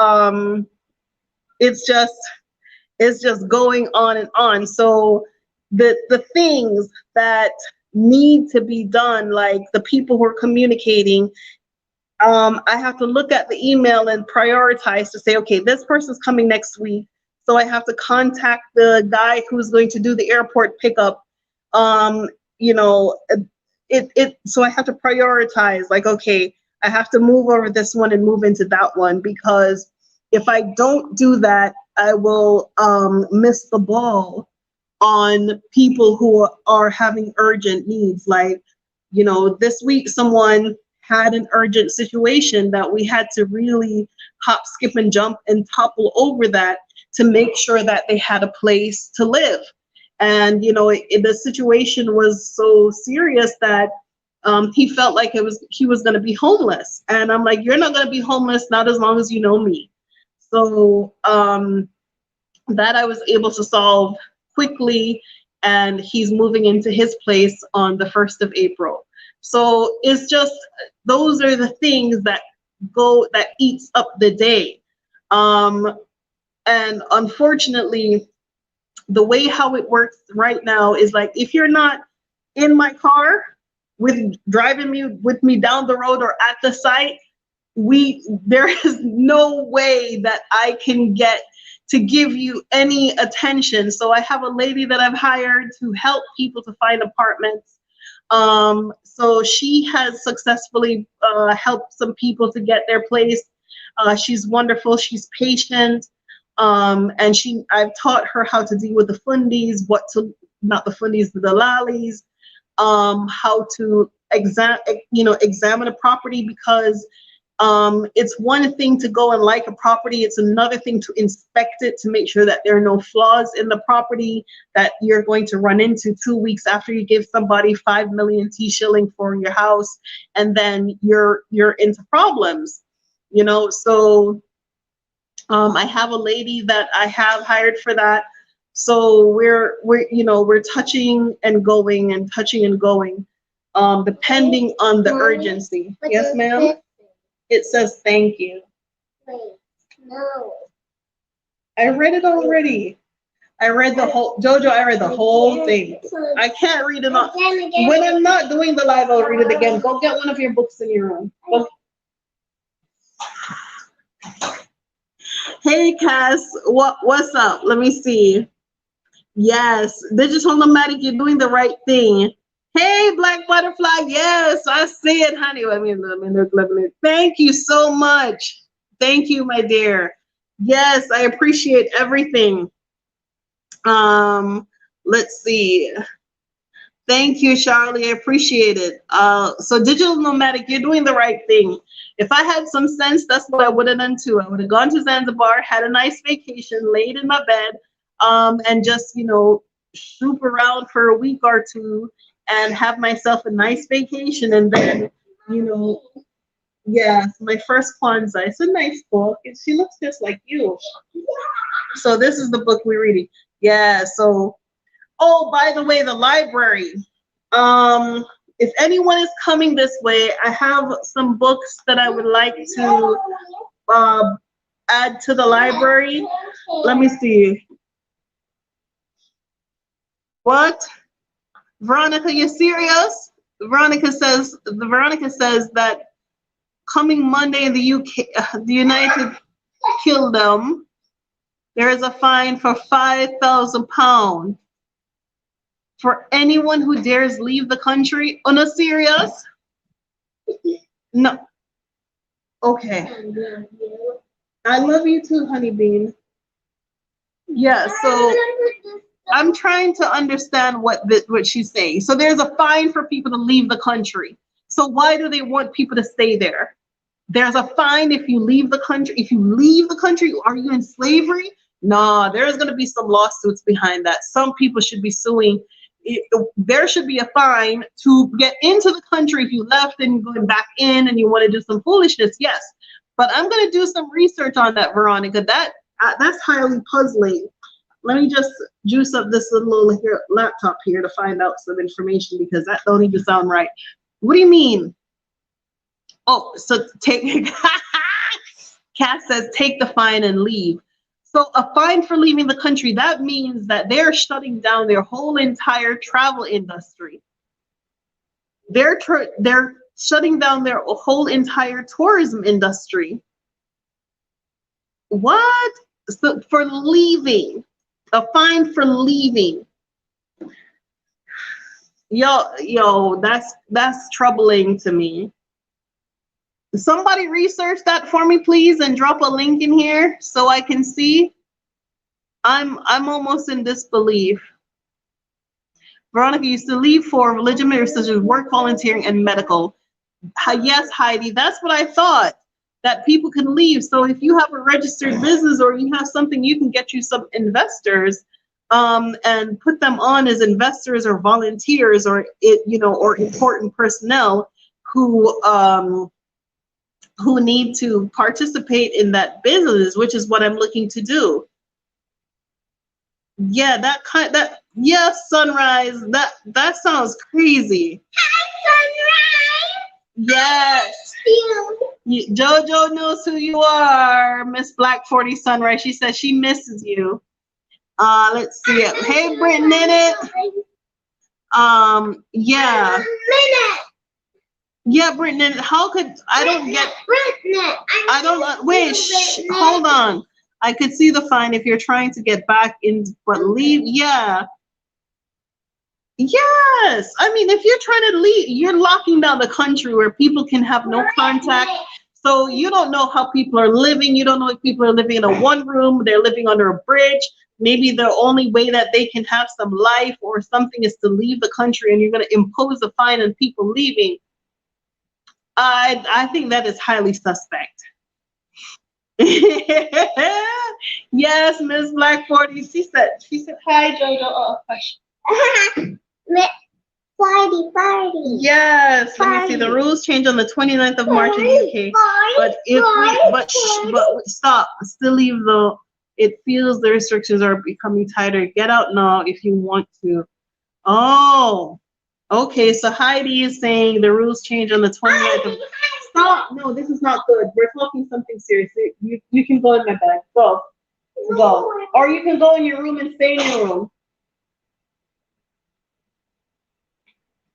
it's just going on and on. So the things that need to be done, like the people who are communicating, I have to look at the email and prioritize to say, okay, this person's coming next week, so I have to contact the guy who's going to do the airport pickup. You know, so I have to prioritize, like, okay, I have to move over this one and move into that one, because if I don't do that, I will miss the ball on people who are having urgent needs. Like, you know, this week someone had an urgent situation that we had to really hop, skip, and jump and topple over that to make sure that they had a place to live. And, you know, the situation was so serious that he felt like he was going to be homeless. And I'm like, you're not going to be homeless, not as long as you know me. So that I was able to solve quickly, and he's moving into his place on the 1st of April. So it's just, those are the things that eats up the day. And unfortunately, the way how it works right now is like, if you're not in my car driving with me down the road or at the site, there is no way that I can get to give you any attention. So I have a lady that I've hired to help people to find apartments. So she has successfully helped some people to get their place. She's wonderful. She's patient. And I've taught her how to deal with the fundies, not the fundies, the dalalis, how to examine a property, because it's one thing to go and like a property. It's another thing to inspect it to make sure that there are no flaws in the property that you're going to run into 2 weeks after you give somebody 5 million T shilling for your house, and then you're into problems, you know. So I have a lady that I have hired for that. So we're touching and going and touching and going, depending on the urgency. Yes, ma'am. It says thank you. Wait, no. I read it already. I read the whole, Jojo, I read the whole thing. I can't read it all. When I'm not doing the live, I'll read it again. Go get one of your books in your room. Go. Hey, Cass, what's up? Let me see. Yes, digital nomadic, you're doing the right thing. Hey, Black Butterfly, yes, I see it, honey. Let me. Thank you so much. Thank you, my dear. Yes, I appreciate everything. Let's see. Thank you, Charlie. I appreciate it. So digital nomadic, you're doing the right thing. If I had some sense, that's what I would have done too. I would have gone to Zanzibar, had a nice vacation, laid in my bed, and just, shoop around for a week or two and have myself a nice vacation. And then, yes, my first Kwanzaa. It's a nice book. And she looks just like you. So this is the book we're reading. Yeah, so, oh, by the way, the library. If anyone is coming this way, I have some books that I would like to add to the library. Let me see. What? Veronica, you serious? Veronica says that coming Monday in the UK, the United Kingdom, there is a fine for £5,000 for anyone who dares leave the country. Oh, no, serious? No. Okay. I love you too, honey bean. Yeah, so I'm trying to understand what she's saying. So there's a fine for people to leave the country. So why do they want people to stay there? There's a fine if you leave the country. If you leave the country, are you in slavery? No, there's going to be some lawsuits behind that. Some people should be suing. There should be a fine to get into the country if you left and you're going back in and you want to do some foolishness. Yes, but I'm going to do some research on that, Veronica. That's highly puzzling. let me just juice up this little here, laptop here to find out some information, because that don't even sound right. What do you mean? Oh, so take, Kat says, take the fine and leave. So a fine for leaving the country, that means that they're shutting down their whole entire travel industry. They're shutting down their whole entire tourism industry. What? So for leaving, a fine for leaving. Yo, that's troubling to me. Somebody research that for me, please, and drop a link in here so I can see. I'm almost in disbelief. Veronica used to leave for religion matters such as work, volunteering, and medical. Yes, Heidi, that's what I thought, that people can leave. So if you have a registered business or you have something, you can get you some investors and put them on as investors or volunteers or or important personnel who need to participate in that business, which is what I'm looking to do. Yeah, yes, Sunrise. That sounds crazy. Hi, Yes. Sunrise. Jojo knows who you are, Miss Black 40 Sunrise. She says she misses you. Let's see it. Hey, Britton in it. Yeah. Yeah, Britton, how could I don't get? I don't wait. Hold on. I could see the fine if you're trying to get back in, but leave. Yeah. Yes. I mean, if you're trying to leave, you're locking down the country where people can have no contact. So you don't know how people are living. You don't know if people are living in a one room, they're living under a bridge. Maybe the only way that they can have some life or something is to leave the country, and you're going to impose a fine on people leaving. I think that is highly suspect. Yes, Miss Black 40. She said, hi, Jojo. Oh, hush. Party. Yes, let me see. The rules change on the 29th of March in the UK. But stop. Still leave though. It feels the restrictions are becoming tighter. Get out now if you want to. Oh, okay. So Heidi is saying the rules change on the 29th of. Stop. No, this is not good. We're talking something serious. You can go in my bag. Go. Or you can go in your room and stay in your room.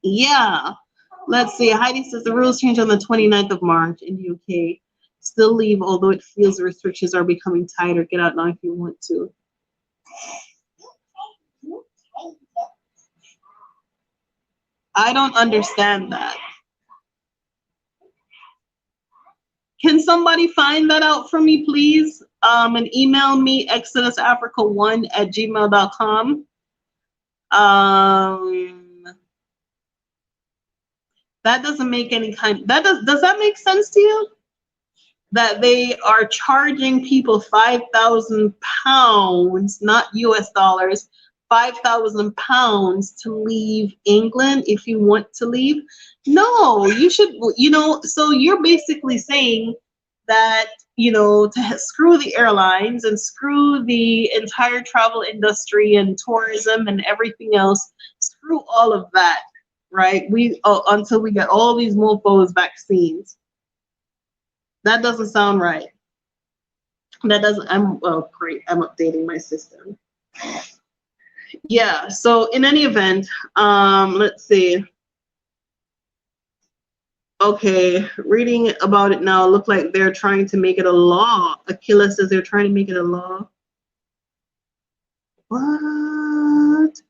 Yeah. Let's see. Heidi says the rules change on the 29th of March in the UK. Still leave, although it feels the restrictions are becoming tighter. Get out now if you want to. I don't understand that. Can somebody find that out for me, please? And email me exodusafrica1@gmail.com. That doesn't make any kind. Does that make sense to you? That they are charging people £5,000, not US dollars, £5,000 to leave England if you want to leave. No, you should, so you're basically saying that, to screw the airlines and screw the entire travel industry and tourism and everything else, screw all of that, right? Until we get all these mofos vaccines. That doesn't sound right. That doesn't, great, I'm updating my system. Yeah, so in any event, let's see. Okay, reading about it now, look like they're trying to make it a law. Aquila says they're trying to make it a law. What?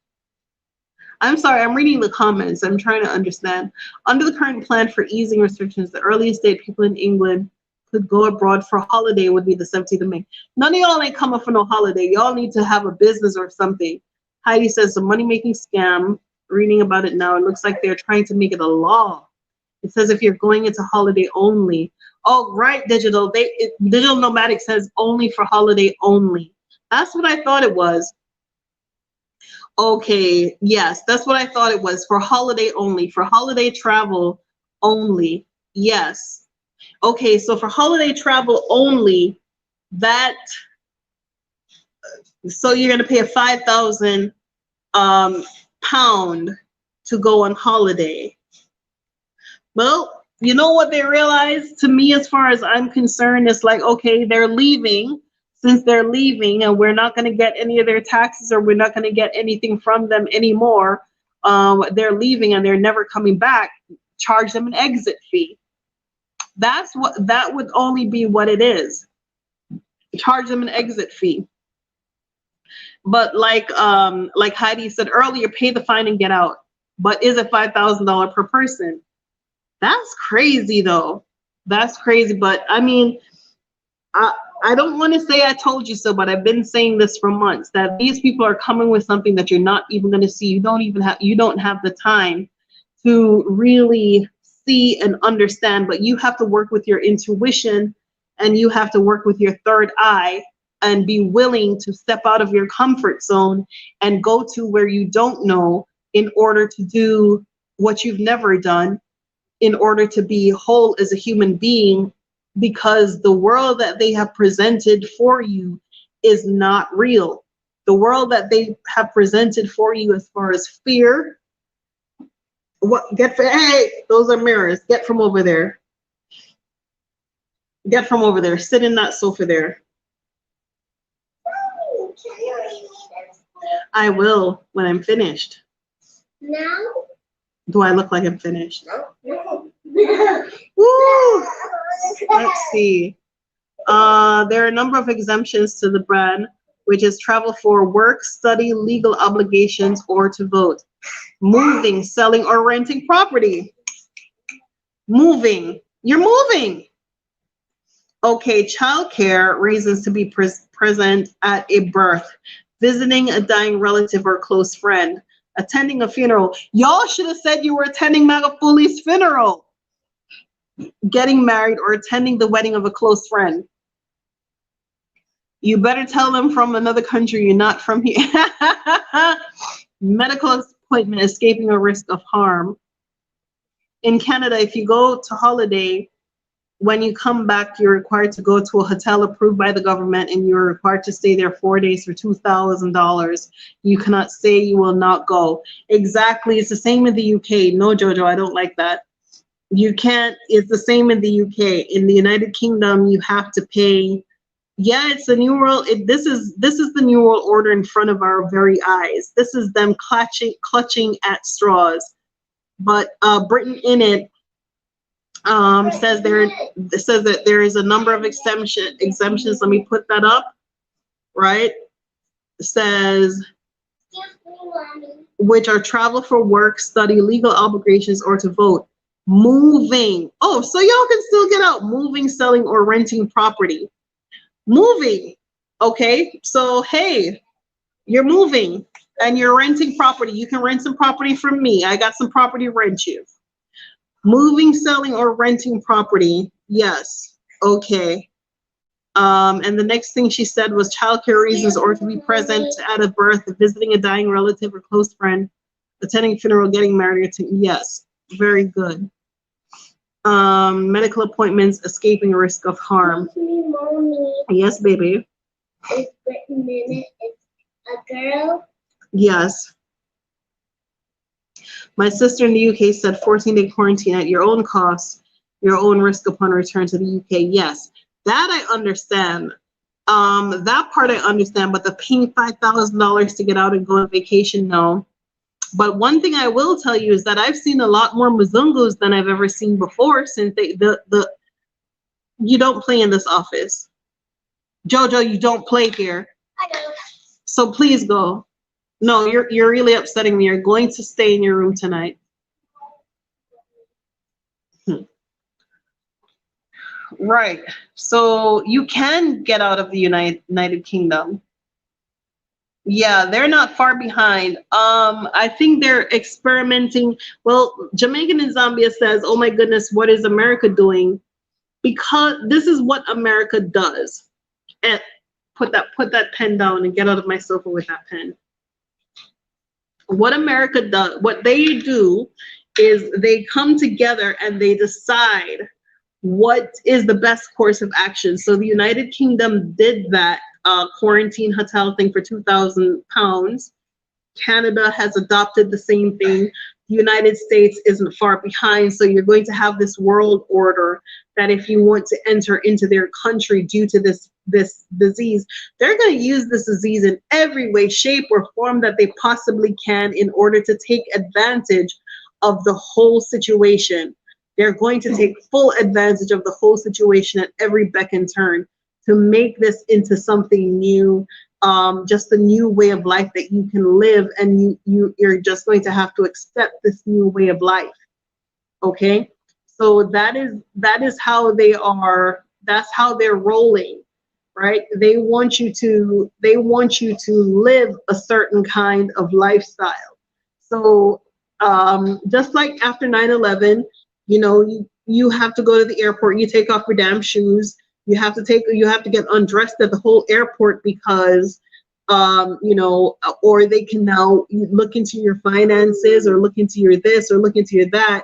I'm sorry, I'm reading the comments. I'm trying to understand. Under the current plan for easing restrictions, the earliest date people in England could go abroad for a holiday would be the 17th of May. None of y'all ain't coming for no holiday. Y'all need to have a business or something. Heidi says the money-making scam. Reading about it now, it looks like they're trying to make it a law. It says if you're going into holiday only. Oh, right, Digital. Digital Nomadic says only for holiday only. That's what I thought it was. Okay, yes, that's what I thought it was. For holiday only. For holiday travel only. Yes. Okay, so for holiday travel only, that So you're going to pay a 5,000 pound to go on holiday. Well, you know what they realize, to me, as far as I'm concerned, it's like, okay, they're leaving. Since they're leaving and we're not going to get any of their taxes, or we're not going to get anything from them anymore, they're leaving and they're never coming back, charge them an exit fee. That would only be what it is. Charge them an exit fee. But like Heidi said earlier, pay the fine and get out. But is it $5,000 per person? That's crazy, though. That's crazy. But I mean, I don't want to say I told you so, but I've been saying this for months, that these people are coming with something that you're not even going to see. You don't have the time to really see and understand, but you have to work with your intuition, and you have to work with your third eye, and be willing to step out of your comfort zone and go to where you don't know, in order to do what you've never done, in order to be whole as a human being, because the world that they have presented for you is not real. The world that they have presented for you, as far as fear, hey, those are mirrors. Get from over there. Get from over there. Sit in that sofa there. I will when I'm finished. Now? Do I look like I'm finished? No. Woo! Let's see. There are a number of exemptions to the ban, which is travel for work, study, legal obligations, or to vote. Moving, selling, or renting property. Moving. You're moving. Okay, childcare, reasons to be present at a birth, visiting a dying relative or close friend, attending a funeral. Y'all should have said you were attending Magafuli's funeral. Getting married or attending the wedding of a close friend. You better tell them from another country, you're not from here. Medical appointment, escaping a risk of harm. In Canada, if you go to holiday, when you come back, you're required to go to a hotel approved by the government, and you're required to stay there 4 days for $2,000. You cannot say you will not go. Exactly. It's the same in the UK. No, Jojo, I don't like that. You can't. It's the same in the UK. In the United Kingdom, you have to pay. Yeah, it's the new world. This is the new world order in front of our very eyes. This is them clutching at straws. But Britain in it says that there is a number of exemptions. Let me put that up. Right. It says, which are travel for work, study, legal obligations, or to vote. Moving. Oh, so y'all can still get out. Moving, selling, or renting property. Moving. Okay, so hey, you're moving and you're renting property. You can rent some property from me. I got some property to rent you. Moving, selling, or renting property. Yes. Okay. And the next thing she said was childcare reasons, or to be present at a birth, visiting a dying relative or close friend, attending a funeral, getting married. Yes. Very good. Medical appointments, escaping a risk of harm. Mommy. Yes, baby. Is Britain in it? It's a girl? Yes. My sister in the UK said 14-day quarantine at your own cost, your own risk upon return to the UK. Yes, that I understand. That part I understand, but the paying $5,000 to get out and go on vacation, no. But one thing I will tell you is that I've seen a lot more Mzungus than I've ever seen before, since you don't play in this office. Jojo, you don't play here. I know. So please go. No, you're really upsetting me. You're going to stay in your room tonight. Right. So you can get out of the United Kingdom. Yeah, they're not far behind. I think they're experimenting. Well, Jamaican in Zambia says, oh my goodness, what is America doing? Because this is what America does. And put that pen down and get out of my sofa with that pen. What America does, what they do is they come together and they decide what is the best course of action. So the United Kingdom did that quarantine hotel thing for £2,000. Canada has adopted the same thing. The United States isn't far behind, so you're going to have this world order that if you want to enter into their country due to this disease, they're going to use this disease in every way, shape, or form that they possibly can in order to take advantage of the whole situation. They're going to take full advantage of the whole situation at every beck and turn to make this into something new, just a new way of life that you can live, and you're just going to have to accept this new way of life. Okay, so that is how they are. That's how they're rolling, right? They want you to live a certain kind of lifestyle. So just like after 9/11, you know, you have to go to the airport, you take off your damn shoes, you have to get undressed at the whole airport because you know, or they can now look into your finances or look into your this or look into your that,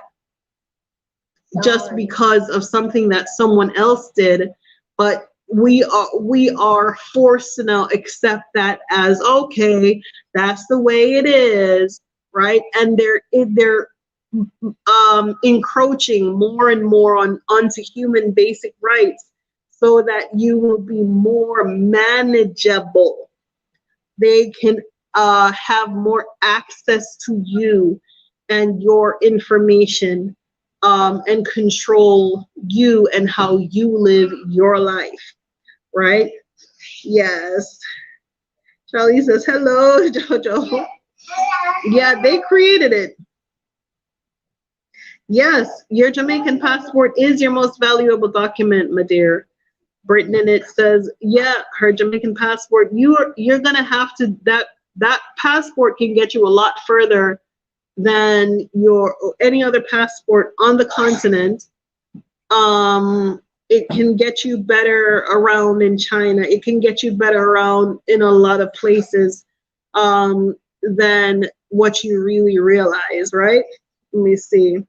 just because of something that someone else did. But we are forced to now accept that as, okay, that's the way it is, right? And they're encroaching more and more onto human basic rights so that you will be more manageable. They can have more access to you and your information, and control you and how you live your life, right? Yes. Charlie says, hello, Jojo. Yeah, they created it. Yes, your Jamaican passport is your most valuable document, my dear. Brittany, and it says, yeah, her Jamaican passport, you're gonna have to, that passport can get you a lot further than any other passport on the continent. It can get you better around in China. It can get you better around in a lot of places than what you really realize, right? Let me see.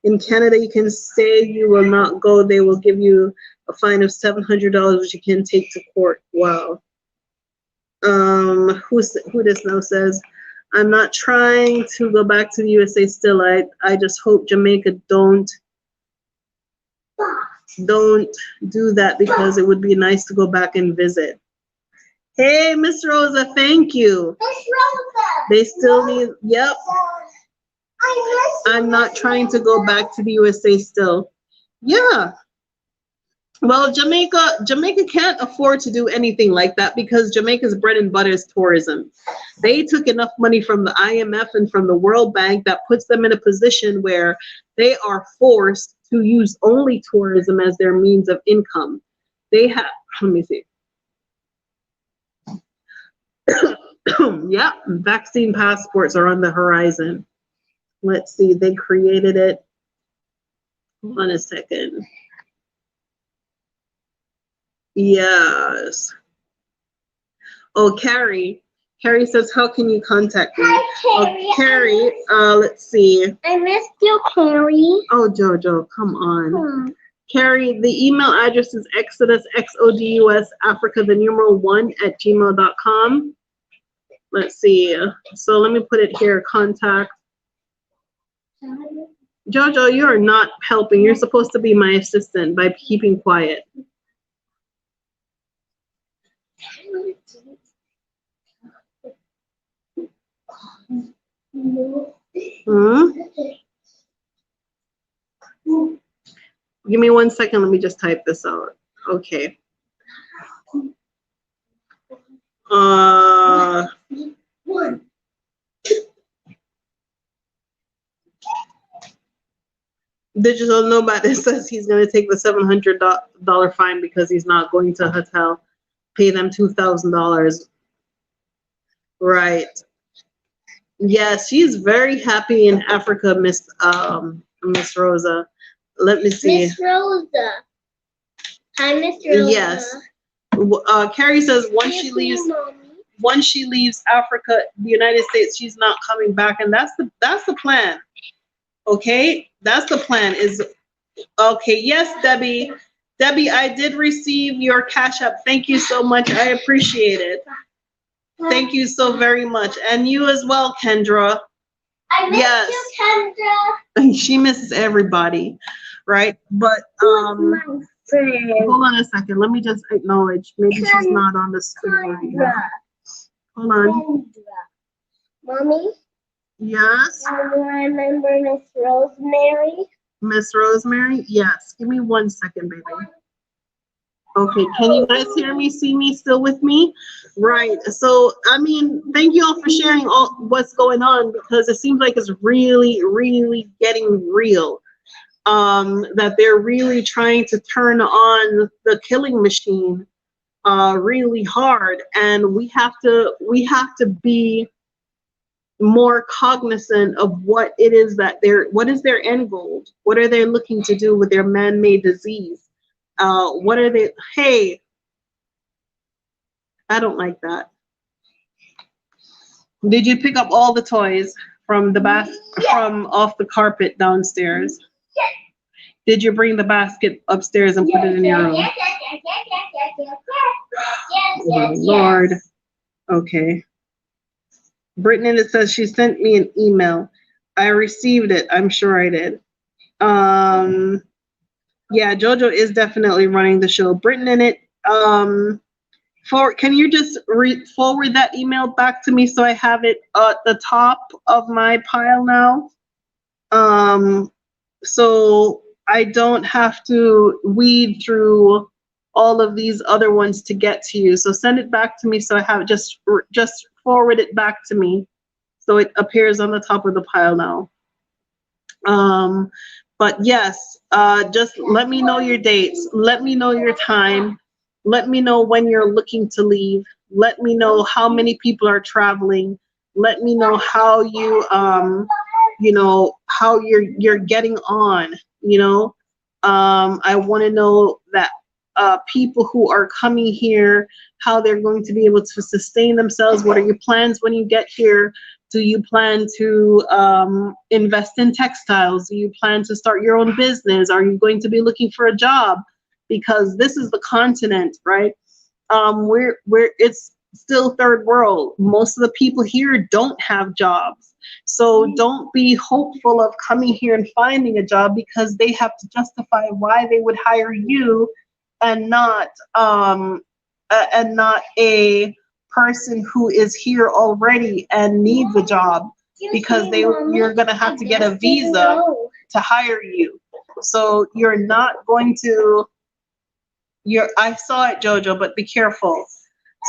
In Canada, you can say you will not go. They will give you a fine of $700, which you can take to court. Wow. Who this now says, I'm not trying to go back to the USA still. I just hope Jamaica don't do that, because it would be nice to go back and visit. Hey, Miss Rosa, thank you. Miss Rosa. They still need, yep. I'm not trying to go back to the USA still. Yeah. Well, Jamaica can't afford to do anything like that because Jamaica's bread and butter is tourism. They took enough money from the IMF and from the World Bank that puts them in a position where they are forced to use only tourism as their means of income. They have, let me see. Yeah, vaccine passports are on the horizon. Let's see, they created it. Hold on a second. Yes. Oh, Carrie says, how can you contact me? Hi, Carrie. Oh, Carrie, let's see. I missed you, Carrie. Oh, Jojo, come on. Carrie, the email address is Exodus, XODUS, Africa, the numeral 1 at gmail.com. Let's see. So let me put it here, contact. Jojo, you are not helping. You're supposed to be my assistant by keeping quiet. Give me 1 second. Let me just type this out. Okay. Digital Nomad says he's going to take the $700 fine because he's not going to a hotel. Pay them $2,000. Right. Yes, she's very happy in Africa, Miss Rosa. Let me see. Miss Rosa. Hi, Miss Rosa. Yes. Carrie says once she leaves Africa, the United States, she's not coming back, and that's the plan. Okay, that's the plan. Is okay. Yes, Debbie. Debbie, I did receive your Cash App. Thank you so much. I appreciate it. Thank you so very much. And you as well, Kendra. I miss Yes. you, Kendra. She misses everybody, right? But My friend. hold on a second. Let me just acknowledge. Maybe she's not on the screen right now. Hold on. Kendra. Mommy, Yes. do you remember Miss Rosemary? Miss Rosemary? Yes. Give me 1 second, baby. Okay, can you guys hear me, see me, still with me? Right, so, I mean, thank you all for sharing all what's going on, because it seems like it's really, really getting real. That they're really trying to turn on the killing machine really hard, and we have to be more cognizant of what it is that what is their end goal? What are they looking to do with their man-made disease? What are they? Hey, I don't like that. Did you pick up all the toys from the from off the carpet downstairs? Yes. Did you bring the basket upstairs and put it in your room? Yes. Oh, Lord. Okay. Brittany, it says she sent me an email. I received it. I'm sure I did. Yeah, JoJo is definitely running the show. Brittany, in it. Can you just forward that email back to me so I have it at the top of my pile now? So I don't have to weed through all of these other ones to get to you. So send it back to me so I have it, just forward it back to me so it appears on the top of the pile now. But yes, just let me know your dates. Let me know your time. Let me know when you're looking to leave. Let me know how many people are traveling. Let me know how you, you know, how you're getting on, you know. I want to know that people who are coming here, how they're going to be able to sustain themselves. What are your plans when you get here? Do you plan to invest in textiles? Do you plan to start your own business? Are you going to be looking for a job? Because this is the continent, right? It's still third world. Most of the people here don't have jobs. So don't be hopeful of coming here and finding a job, because they have to justify why they would hire you and not a person who is here already and needs a job, because you're going to have to get a visa to hire you. So you're not going to, I saw it, Jojo, but be careful.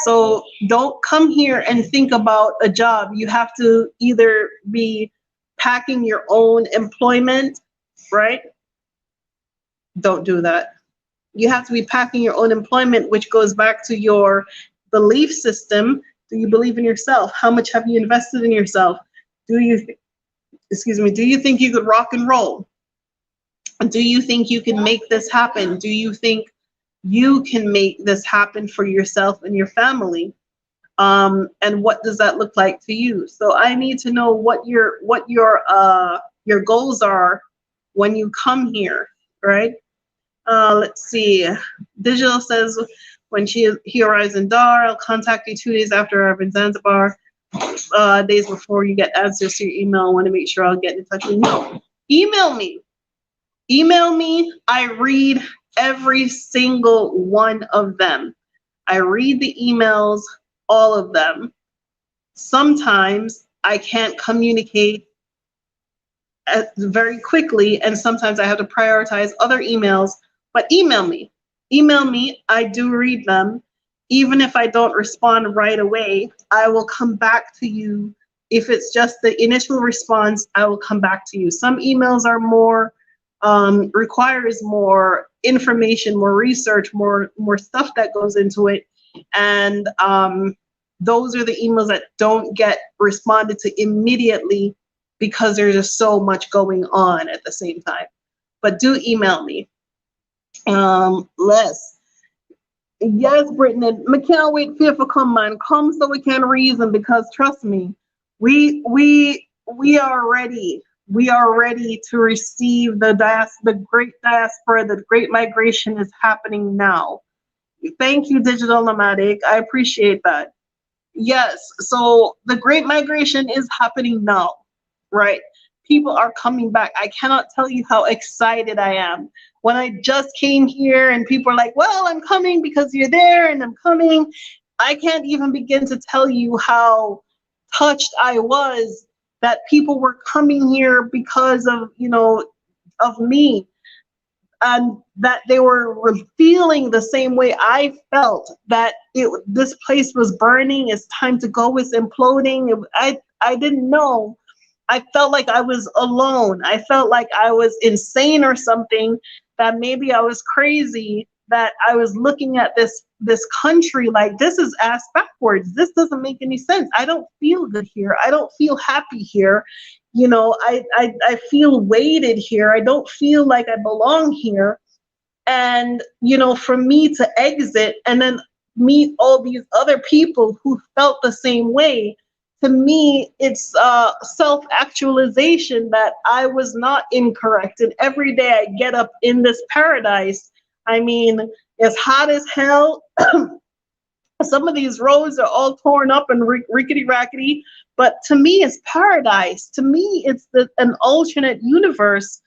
So don't come here and think about a job. You have to either be packing your own employment, right? Don't do that. You have to be packing your own employment, which goes back to your belief system. Do you believe in yourself? How much have you invested in yourself? Do you think you could rock and roll? Do you think you can make this happen? Do you think you can make this happen for yourself and your family? And what does that look like to you? So I need to know what your goals are when you come here, right? Let's see. Digital says, when he arrives in Dar, I'll contact you 2 days after I arrive in Zanzibar. Days before you get answers to your email. I want to make sure I'll get in touch with you. No, email me. Email me. I read every single one of them. I read the emails, all of them. Sometimes I can't communicate very quickly, and sometimes I have to prioritize other emails, but email me. Email me. I do read them. Even if I don't respond right away, I will come back to you. If it's just the initial response, I will come back to you. Some emails are more, requires more information, more research, more stuff that goes into it. And those are the emails that don't get responded to immediately, because there's just so much going on at the same time. But do email me. Yes, Brittany, I can't wait for come, man. Come so we can reason, because trust me, we are ready. we are ready to receive the great diaspora. The great migration is happening now. Thank you, Digital Nomadic. I appreciate that. Yes, so the great migration is happening now, right? People are coming back. I cannot tell you how excited I am. When I just came here and people are like, well, I'm coming because you're there and I'm coming. I can't even begin to tell you how touched I was that people were coming here because of, of me, and that they were feeling the same way I felt, that this place was burning, it's time to go, it's imploding. I didn't know. I felt like I was alone. I felt like I was insane or something, that maybe I was crazy, that I was looking at this country like, this is ass backwards. This doesn't make any sense. I don't feel good here. I don't feel happy here. I feel weighted here. I don't feel like I belong here. And, for me to exit and then meet all these other people who felt the same way, to me, it's self-actualization that I was not incorrect. And every day I get up in this paradise. I mean, it's hot as hell. Some of these roads are all torn up and rickety rackety, but to me, it's paradise. To me, it's an alternate universe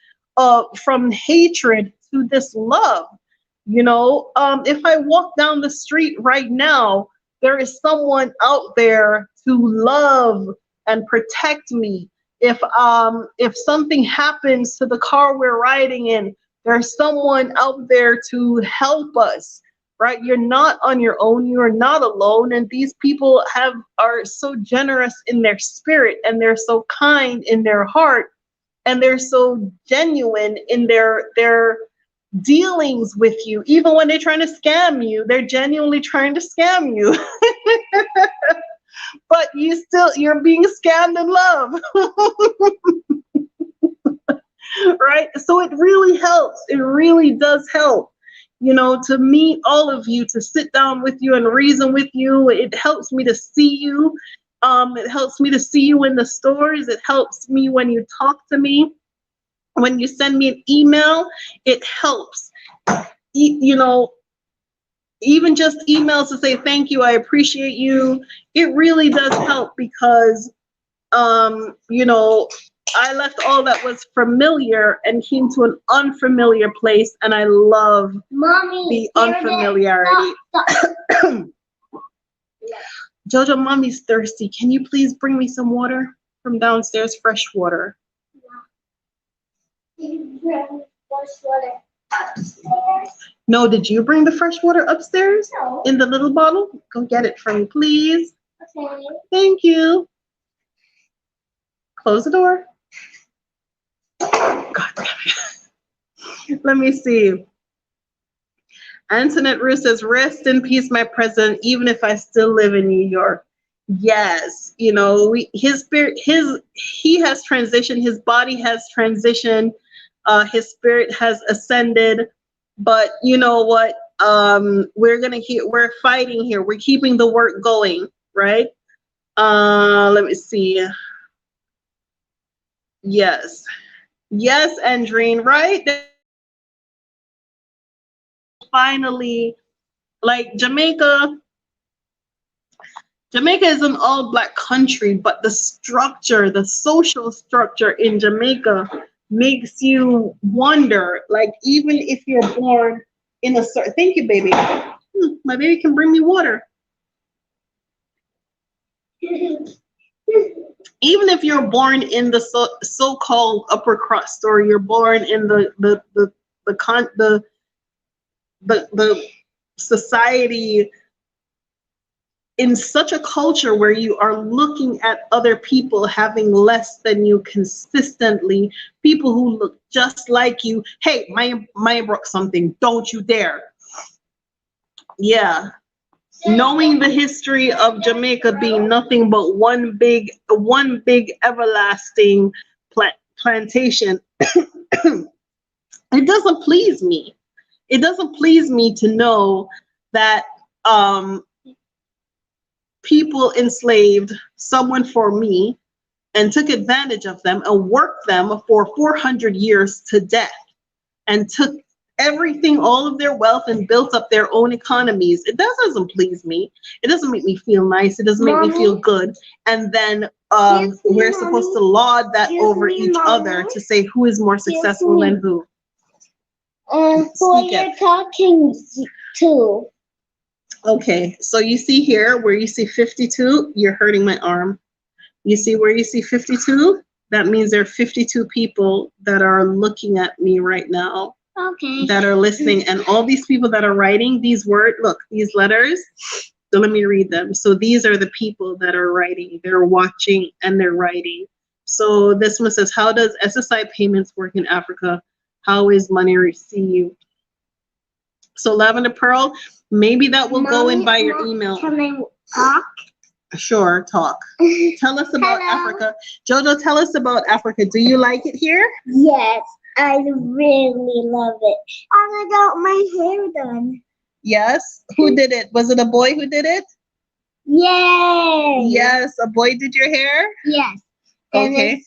from hatred to this love. If I walk down the street right now, there is someone out there to love and protect me. If something happens to the car we're riding in, there's someone out there to help us. Right? You're not on your own. You are not alone. And these people are so generous in their spirit, and they're so kind in their heart, and they're so genuine in their dealings with you. Even when they're trying to scam you, they're genuinely trying to scam you. But you're being scammed in love. Right? So it really helps. It really does help. To meet all of you, to sit down with you and reason with you. It helps me to see you. It helps me to see you in the stores. It helps me when you talk to me. When you send me an email, it helps. Even just emails to say thank you, I appreciate you. It really does help because, I left all that was familiar and came to an unfamiliar place, and I love the unfamiliarity. Jojo, mommy's thirsty. Can you please bring me some water from downstairs, fresh water? Did you bring fresh water upstairs? No, did you bring the fresh water upstairs? No. In the little bottle? Go get it for me, please. Okay. Thank you. Close the door. God damn it. Let me see. Antoinette Rue says, rest in peace, my president, even if I still live in New York. Yes, his spirit, he has transitioned, his body has transitioned, his spirit has ascended, but you know what? We're fighting here. We're keeping the work going, right? Let me see. Yes, Andreen, right? Finally, like Jamaica is an all-black country, but the social structure in Jamaica makes you wonder, like, even if you're born in a certain, thank you, baby. My baby can bring me water. Even if you're born in the so-called upper crust, or you're born in the society, in such a culture where you are looking at other people having less than you consistently, people who look just like you. Hey, Maya broke something. Don't you dare. Yeah. Knowing the history of Jamaica being nothing but one big everlasting plantation, it doesn't please me. It doesn't please me to know that people enslaved someone for me, and took advantage of them and worked them for 400 years to death and took everything, all of their wealth, and built up their own economies. It doesn't please me. It doesn't make me feel nice. It doesn't make me feel good. And then we're supposed to laud that over each other to say who is more successful than who. Who you're talking to? Okay, so you see here where you see 52, you're hurting my arm. You see where you see 52? That means there are 52 people that are looking at me right now. Okay. That are listening, and all these people that are writing these words, look, these letters, so let me read them. So these are the people that are writing, they're watching, and they're writing. So this one says, how does SSI payments work in Africa? How is money received? So Lavender Pearl, maybe that will go in by your email. Can I talk? Sure, talk. Tell us about Africa. Jojo, tell us about Africa. Do you like it here? Yes. I really love it. And I got my hair done. Yes. Who did it? Was it a boy who did it? Yay! Yes, a boy did your hair? Yes. Okay.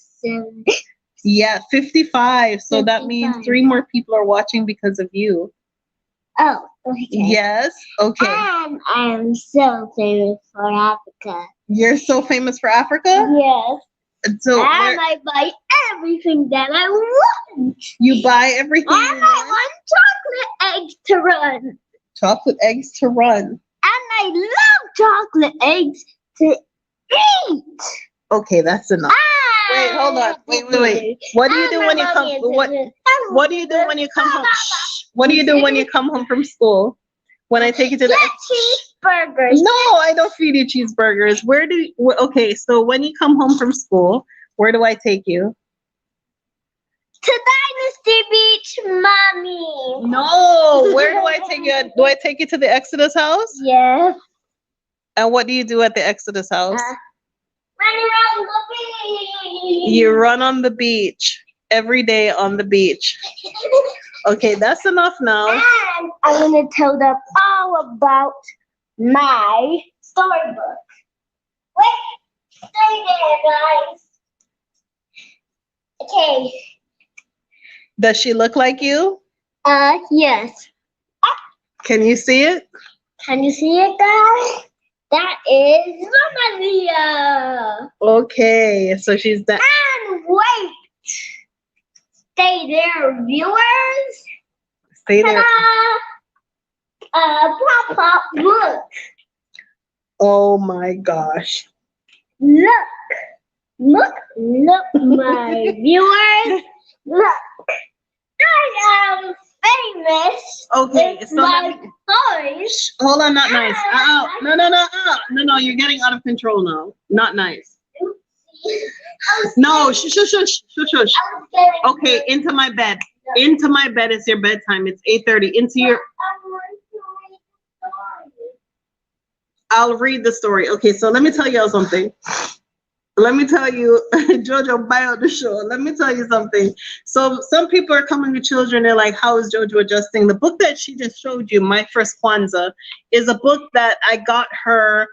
Yeah, 55. So 55. That means 3 more people are watching because of you. Oh, okay. Yes. Okay. And I'm so famous for Africa. You're so famous for Africa? Yes. So and I buy everything that I want. You buy everything. And I want chocolate eggs to run. Chocolate eggs to run. And I love chocolate eggs to eat. Okay, that's enough. Wait, hold on. Wait. What do you do when you come? What do you do when you come home? What do you do when you come home from school? When I take you to the cheeseburgers. No, I don't feed you cheeseburgers. Okay, so when you come home from school, where do I take you? To Dynasty Beach, Mommy. No, where do I take you? Do I take you to the Exodus house? Yes. And what do you do at the Exodus house? Run around the beach. You run on the beach. Every day on the beach. Okay, that's enough now. And I'm going to tell them all about my storybook. Wait, stay there, guys. Okay. Does she look like you? Yes. Can you see it? Can you see it, guys? That is Maria. Okay, so she's that. And wait. Stay there, viewers. Stay there. Pop, look. Oh my gosh. Look, my viewers. Look. I am famous. Okay, with so my voice. Hold on, not nice. No, you're getting out of control now. Not nice. No, shush. Okay, into my bed. Into my bed. It's your bedtime. It's 8:30. Into your. I'll read the story. Okay, so let me tell y'all something. Let me tell you, Jojo, bio the show. Let me tell you something. So some people are coming to children. They're like, how is Jojo adjusting? The book that she just showed you, My First Kwanzaa, is a book that I got her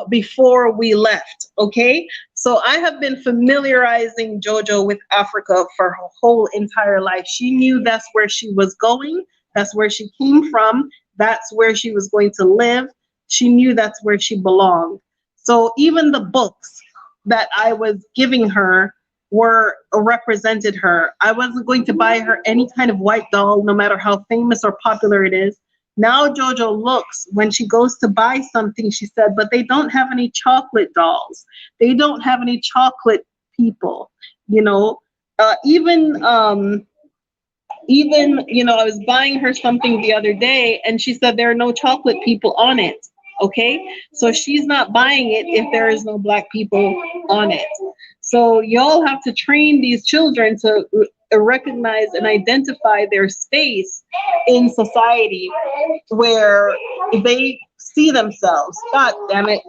before we left. Okay, so I have been familiarizing Jojo with Africa for her whole entire life. She knew that's where she was going. That's where she came from. That's where she was going to live. She knew that's where she belonged. So even the books that I was giving her represented her. I wasn't going to buy her any kind of white doll, no matter how famous or popular it is. Now Jojo looks, when she goes to buy something, she said, but they don't have any chocolate dolls. They don't have any chocolate people, you know. Even, you know, I was buying her something the other day and she said there are no chocolate people on it. Okay, so she's not buying it if there is no black people on it. So y'all have to train these children to recognize and identify their space in society where they see themselves. God damn it.